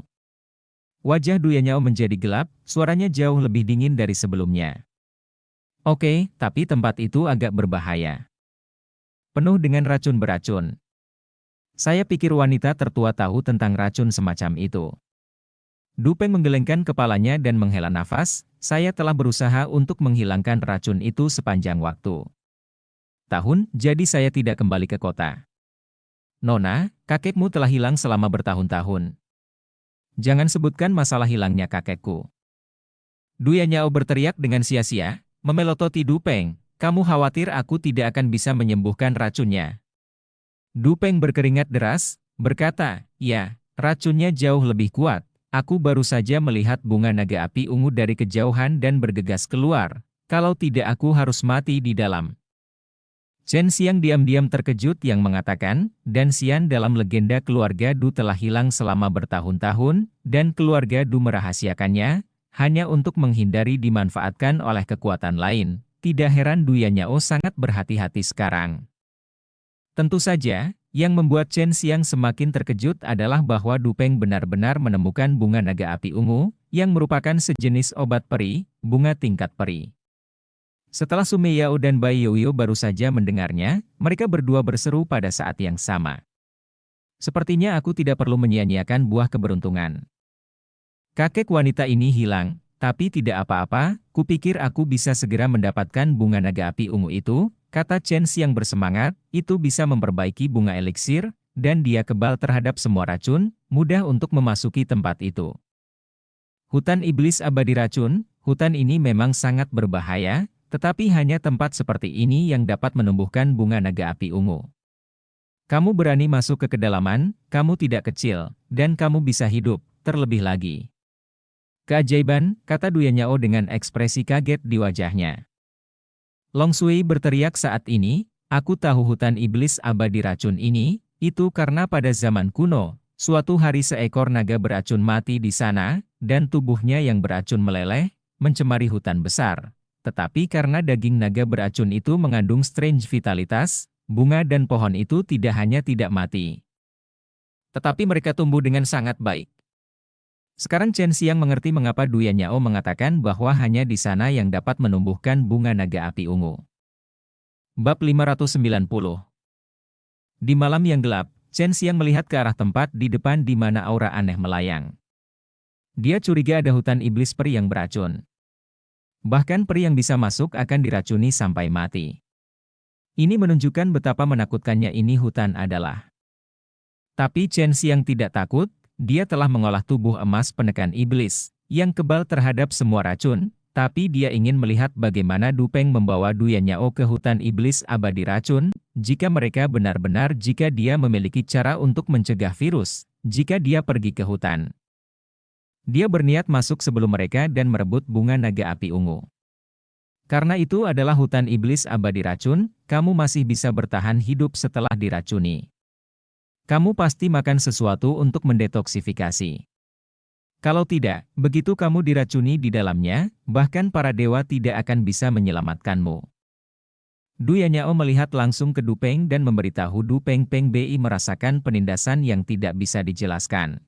Wajah Du Yanyao menjadi gelap, suaranya jauh lebih dingin dari sebelumnya. Oke, tapi tempat itu agak berbahaya. Penuh dengan racun beracun. Saya pikir wanita tertua tahu tentang racun semacam itu. Du Peng menggelengkan kepalanya dan menghela nafas, saya telah berusaha untuk menghilangkan racun itu sepanjang waktu. Tahun, jadi saya tidak kembali ke kota. Nona, kakekmu telah hilang selama bertahun-tahun. Jangan sebutkan masalah hilangnya kakekku. Du Yanyao berteriak dengan sia-sia, memelototi Du Peng. Kamu khawatir aku tidak akan bisa menyembuhkan racunnya? Du Peng berkeringat deras, berkata, ya, racunnya jauh lebih kuat. Aku baru saja melihat bunga naga api ungu dari kejauhan dan bergegas keluar. Kalau tidak aku harus mati di dalam. Chen Xiang diam-diam terkejut yang mengatakan, dan Xian dalam legenda keluarga Du telah hilang selama bertahun-tahun, dan keluarga Du merahasiakannya, hanya untuk menghindari dimanfaatkan oleh kekuatan lain. Tidak heran Du Yanyao sangat berhati-hati sekarang. Tentu saja, yang membuat Chen Xiang semakin terkejut adalah bahwa Du Peng benar-benar menemukan bunga naga api ungu, yang merupakan sejenis obat peri, bunga tingkat peri. Setelah Sumei Yao dan Bai Youyo baru saja mendengarnya, mereka berdua berseru pada saat yang sama. Sepertinya aku tidak perlu menyia-nyiakan buah keberuntungan. Kakek wanita ini hilang, Tapi tidak apa-apa, kupikir aku bisa segera mendapatkan bunga naga api ungu itu, kata Chen Xiang bersemangat, itu bisa memperbaiki bunga eliksir, dan dia kebal terhadap semua racun, mudah untuk memasuki tempat itu. Hutan iblis abadi racun, hutan ini memang sangat berbahaya, tetapi hanya tempat seperti ini yang dapat menumbuhkan bunga naga api ungu. Kamu berani masuk ke kedalaman, kamu tidak kecil, dan kamu bisa hidup, terlebih lagi. Keajaiban, kata Duyan Yao dengan ekspresi kaget di wajahnya. Long Sui berteriak saat ini, aku tahu hutan iblis abadi racun ini, itu karena pada zaman kuno, suatu hari seekor naga beracun mati di sana, dan tubuhnya yang beracun meleleh, mencemari hutan besar. Tetapi karena daging naga beracun itu mengandung strange vitalitas, bunga dan pohon itu tidak hanya tidak mati, tetapi mereka tumbuh dengan sangat baik. Sekarang Chen Xiang mengerti mengapa Duyan Yao mengatakan bahwa hanya di sana yang dapat menumbuhkan bunga naga api ungu. Bab 590. Di malam yang gelap, Chen Xiang melihat ke arah tempat di depan di mana aura aneh melayang. Dia curiga ada hutan iblis peri yang beracun. Bahkan peri yang bisa masuk akan diracuni sampai mati. Ini menunjukkan betapa menakutkannya ini hutan adalah. Tapi Chen Xiang tidak takut. Dia telah mengolah tubuh emas penekan iblis, yang kebal terhadap semua racun, tapi dia ingin melihat bagaimana Dupeng membawa Duyan Yao ke hutan iblis abadi racun, jika mereka benar-benar jika dia memiliki cara untuk mencegah virus, jika dia pergi ke hutan. Dia berniat masuk sebelum mereka dan merebut bunga naga api ungu. Karena itu adalah hutan iblis abadi racun, kamu masih bisa bertahan hidup setelah diracuni. Kamu pasti makan sesuatu untuk mendetoksifikasi. Kalau tidak, begitu kamu diracuni di dalamnya, bahkan para dewa tidak akan bisa menyelamatkanmu. Duyan Yao melihat langsung ke Dupeng dan memberitahu Dupeng Peng Bi merasakan penindasan yang tidak bisa dijelaskan.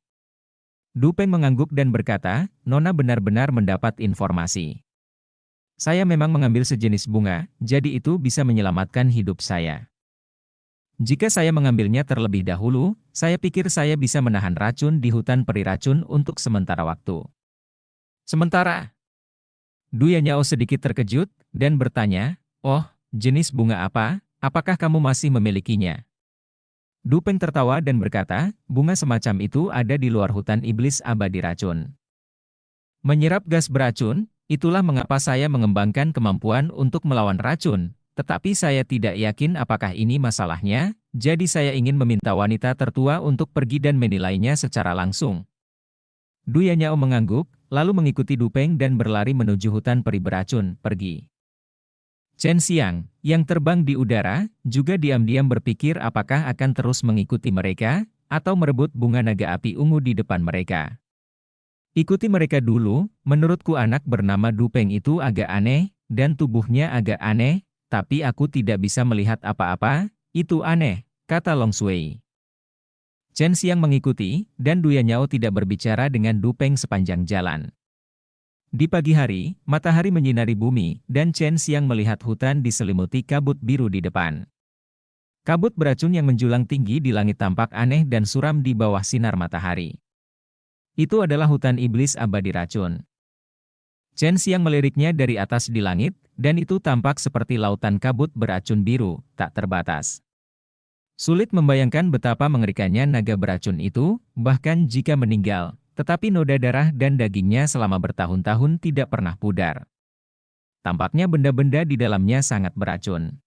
Dupeng mengangguk dan berkata, Nona benar-benar mendapat informasi. Saya memang mengambil sejenis bunga, jadi itu bisa menyelamatkan hidup saya. Jika saya mengambilnya terlebih dahulu, saya pikir saya bisa menahan racun di hutan peri racun untuk sementara waktu. Sementara, Duyan Yao sedikit terkejut, dan bertanya, oh, jenis bunga apa, apakah kamu masih memilikinya? Dupeng tertawa dan berkata, bunga semacam itu ada di luar hutan iblis abadi racun. Menyerap gas beracun, itulah mengapa saya mengembangkan kemampuan untuk melawan racun. Tetapi saya tidak yakin apakah ini masalahnya, jadi saya ingin meminta wanita tertua untuk pergi dan menilainya secara langsung. Duyan Yao mengangguk, lalu mengikuti Dupeng dan berlari menuju hutan peri beracun, pergi. Chen Xiang, yang terbang di udara, juga diam-diam berpikir apakah akan terus mengikuti mereka, atau merebut bunga naga api ungu di depan mereka. Ikuti mereka dulu, menurutku anak bernama Dupeng itu agak aneh, dan tubuhnya agak aneh, tapi aku tidak bisa melihat apa-apa, itu aneh, kata Long Sui. Chen Xiang mengikuti, dan Duyan Yao tidak berbicara dengan Dupeng sepanjang jalan. Di pagi hari, matahari menyinari bumi, dan Chen Xiang melihat hutan diselimuti kabut biru di depan. Kabut beracun yang menjulang tinggi di langit tampak aneh dan suram di bawah sinar matahari. Itu adalah hutan iblis abadi racun. Chen Xiang meliriknya dari atas di langit, dan itu tampak seperti lautan kabut beracun biru, tak terbatas. Sulit membayangkan betapa mengerikannya naga beracun itu, bahkan jika meninggal, tetapi noda darah dan dagingnya selama bertahun-tahun tidak pernah pudar. Tampaknya benda-benda di dalamnya sangat beracun.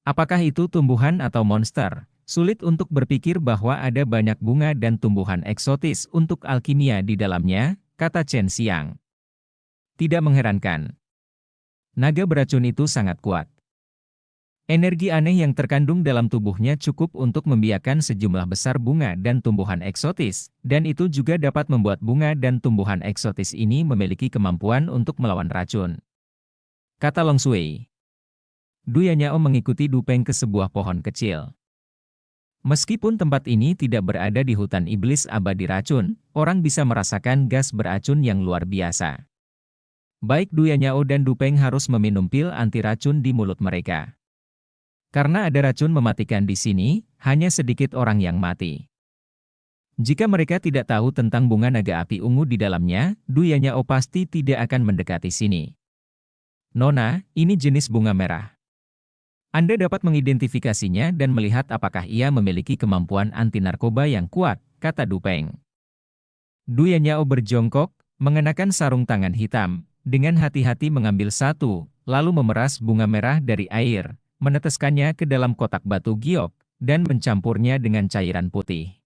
Apakah itu tumbuhan atau monster? Sulit untuk berpikir bahwa ada banyak bunga dan tumbuhan eksotis untuk alkimia di dalamnya, kata Chen Xiang. Tidak mengherankan. Naga beracun itu sangat kuat. Energi aneh yang terkandung dalam tubuhnya cukup untuk membiarkan sejumlah besar bunga dan tumbuhan eksotis, dan itu juga dapat membuat bunga dan tumbuhan eksotis ini memiliki kemampuan untuk melawan racun. Kata Long Sui. Duyan Yao mengikuti Dupeng ke sebuah pohon kecil. Meskipun tempat ini tidak berada di hutan iblis abadi racun, orang bisa merasakan gas beracun yang luar biasa. Baik Duyan Yao dan Dupeng harus meminum pil anti racun di mulut mereka. Karena ada racun mematikan di sini, hanya sedikit orang yang mati. Jika mereka tidak tahu tentang bunga naga api ungu di dalamnya, Du Yanyao pasti tidak akan mendekati sini. Nona, ini jenis bunga merah. Anda dapat mengidentifikasinya dan melihat apakah ia memiliki kemampuan anti narkoba yang kuat, kata Du Peng. Du Yanyao berjongkok, mengenakan sarung tangan hitam, dengan hati-hati mengambil satu, lalu memeras bunga merah dari air, meneteskannya ke dalam kotak batu giok, dan mencampurnya dengan cairan putih.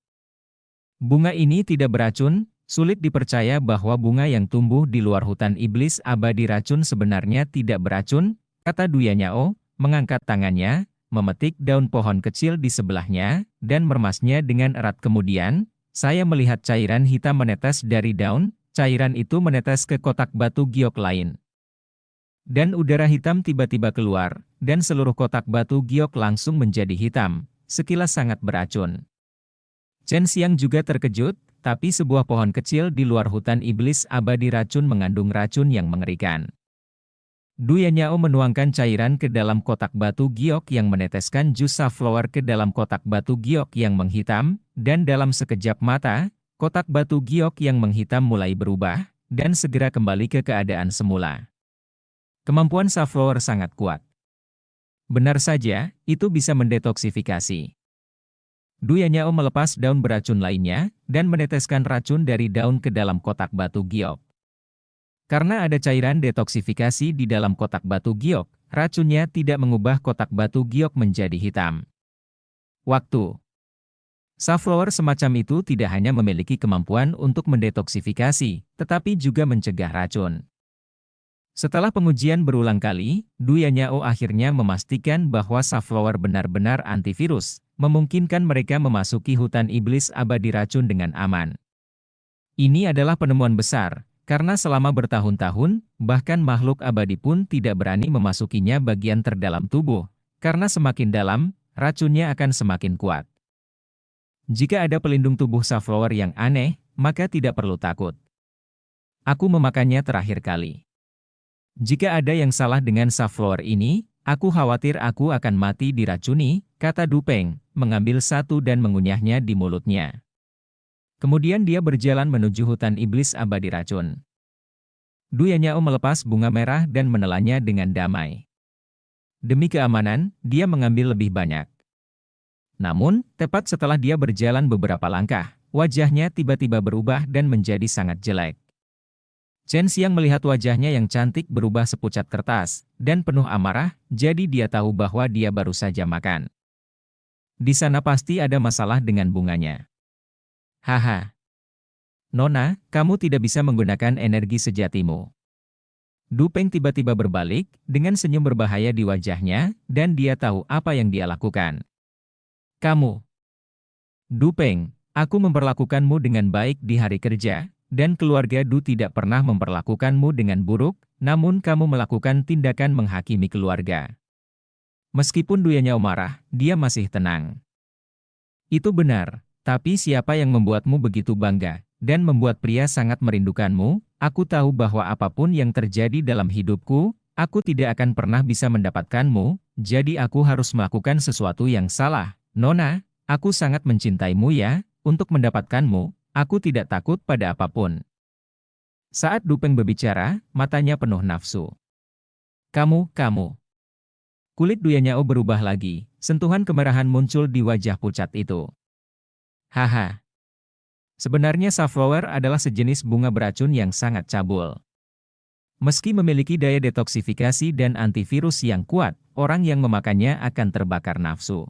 Bunga ini tidak beracun, sulit dipercaya bahwa bunga yang tumbuh di luar hutan iblis abadi racun sebenarnya tidak beracun, kata Du Yanyao, mengangkat tangannya, memetik daun pohon kecil di sebelahnya, dan meremasnya dengan erat. Kemudian, saya melihat cairan hitam menetes dari daun, cairan itu menetes ke kotak batu giok lain. Dan udara hitam tiba-tiba keluar, dan seluruh kotak batu giok langsung menjadi hitam, sekilas sangat beracun. Chen Xiang juga terkejut, tapi sebuah pohon kecil di luar hutan iblis abadi racun mengandung racun yang mengerikan. Du Yanyao menuangkan cairan ke dalam kotak batu giok yang meneteskan jus safflower ke dalam kotak batu giok yang menghitam, dan dalam sekejap mata, kotak batu giok yang menghitam mulai berubah, dan segera kembali ke keadaan semula. Kemampuan safflower sangat kuat. Benar saja, itu bisa mendetoksifikasi. Du Yanyao melepas daun beracun lainnya, dan meneteskan racun dari daun ke dalam kotak batu giok. Karena ada cairan detoksifikasi di dalam kotak batu giok, racunnya tidak mengubah kotak batu giok menjadi hitam. Waktu. Safflower semacam itu tidak hanya memiliki kemampuan untuk mendetoksifikasi, tetapi juga mencegah racun. Setelah pengujian berulang kali, Du Yanyao akhirnya memastikan bahwa safflower benar-benar antivirus, memungkinkan mereka memasuki hutan iblis abadi racun dengan aman. Ini adalah penemuan besar, karena selama bertahun-tahun, bahkan makhluk abadi pun tidak berani memasukinya bagian terdalam tubuh, karena semakin dalam, racunnya akan semakin kuat. Jika ada pelindung tubuh safflower yang aneh, maka tidak perlu takut. Aku memakannya terakhir kali. Jika ada yang salah dengan safflower ini, aku khawatir aku akan mati diracuni, kata Du Peng, mengambil satu dan mengunyahnya di mulutnya. Kemudian dia berjalan menuju hutan iblis abadi racun. Du Yanyao melepas bunga merah dan menelannya dengan damai. Demi keamanan, dia mengambil lebih banyak. Namun, tepat setelah dia berjalan beberapa langkah, wajahnya tiba-tiba berubah dan menjadi sangat jelek. Chen Xiang melihat wajahnya yang cantik berubah sepucat kertas, dan penuh amarah, jadi dia tahu bahwa dia baru saja makan. Di sana pasti ada masalah dengan bunganya. Haha. Nona, kamu tidak bisa menggunakan energi sejatimu. Du Peng tiba-tiba berbalik, dengan senyum berbahaya di wajahnya, dan dia tahu apa yang dia lakukan. Kamu. Du Peng, aku memperlakukanmu dengan baik di hari kerja, dan keluarga Du tidak pernah memperlakukanmu dengan buruk, namun kamu melakukan tindakan menghakimi keluarga. Meskipun Du Yanyao marah, dia masih tenang. Itu benar. Tapi siapa yang membuatmu begitu bangga, dan membuat pria sangat merindukanmu? Aku tahu bahwa apapun yang terjadi dalam hidupku, aku tidak akan pernah bisa mendapatkanmu, jadi aku harus melakukan sesuatu yang salah. Nona, aku sangat mencintaimu ya, untuk mendapatkanmu, aku tidak takut pada apapun. Saat Du Peng berbicara, matanya penuh nafsu. Kamu. Kulit Du Yanyao berubah lagi, sentuhan kemerahan muncul di wajah pucat itu. Haha. Sebenarnya safflower adalah sejenis bunga beracun yang sangat cabul. Meski memiliki daya detoksifikasi dan antivirus yang kuat, orang yang memakannya akan terbakar nafsu.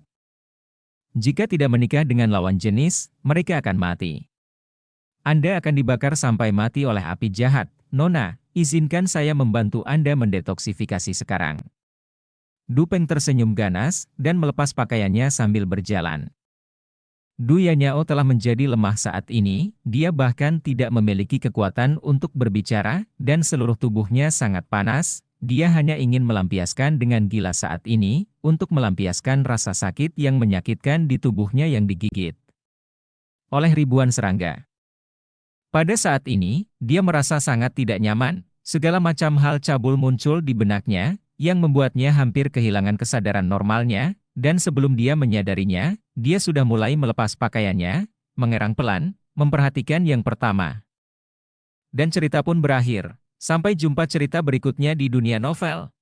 Jika tidak menikah dengan lawan jenis, mereka akan mati. Anda akan dibakar sampai mati oleh api jahat. Nona, izinkan saya membantu Anda mendetoksifikasi sekarang. Du Peng tersenyum ganas, dan melepas pakaiannya sambil berjalan. Du Yanyao telah menjadi lemah saat ini, dia bahkan tidak memiliki kekuatan untuk berbicara, dan seluruh tubuhnya sangat panas, dia hanya ingin melampiaskan dengan gila saat ini, untuk melampiaskan rasa sakit yang menyakitkan di tubuhnya yang digigit oleh ribuan serangga. Pada saat ini, dia merasa sangat tidak nyaman, segala macam hal cabul muncul di benaknya, yang membuatnya hampir kehilangan kesadaran normalnya, dan sebelum dia menyadarinya, dia sudah mulai melepas pakaiannya, mengerang pelan, memperhatikan yang pertama. Dan cerita pun berakhir. Sampai jumpa cerita berikutnya di dunia novel.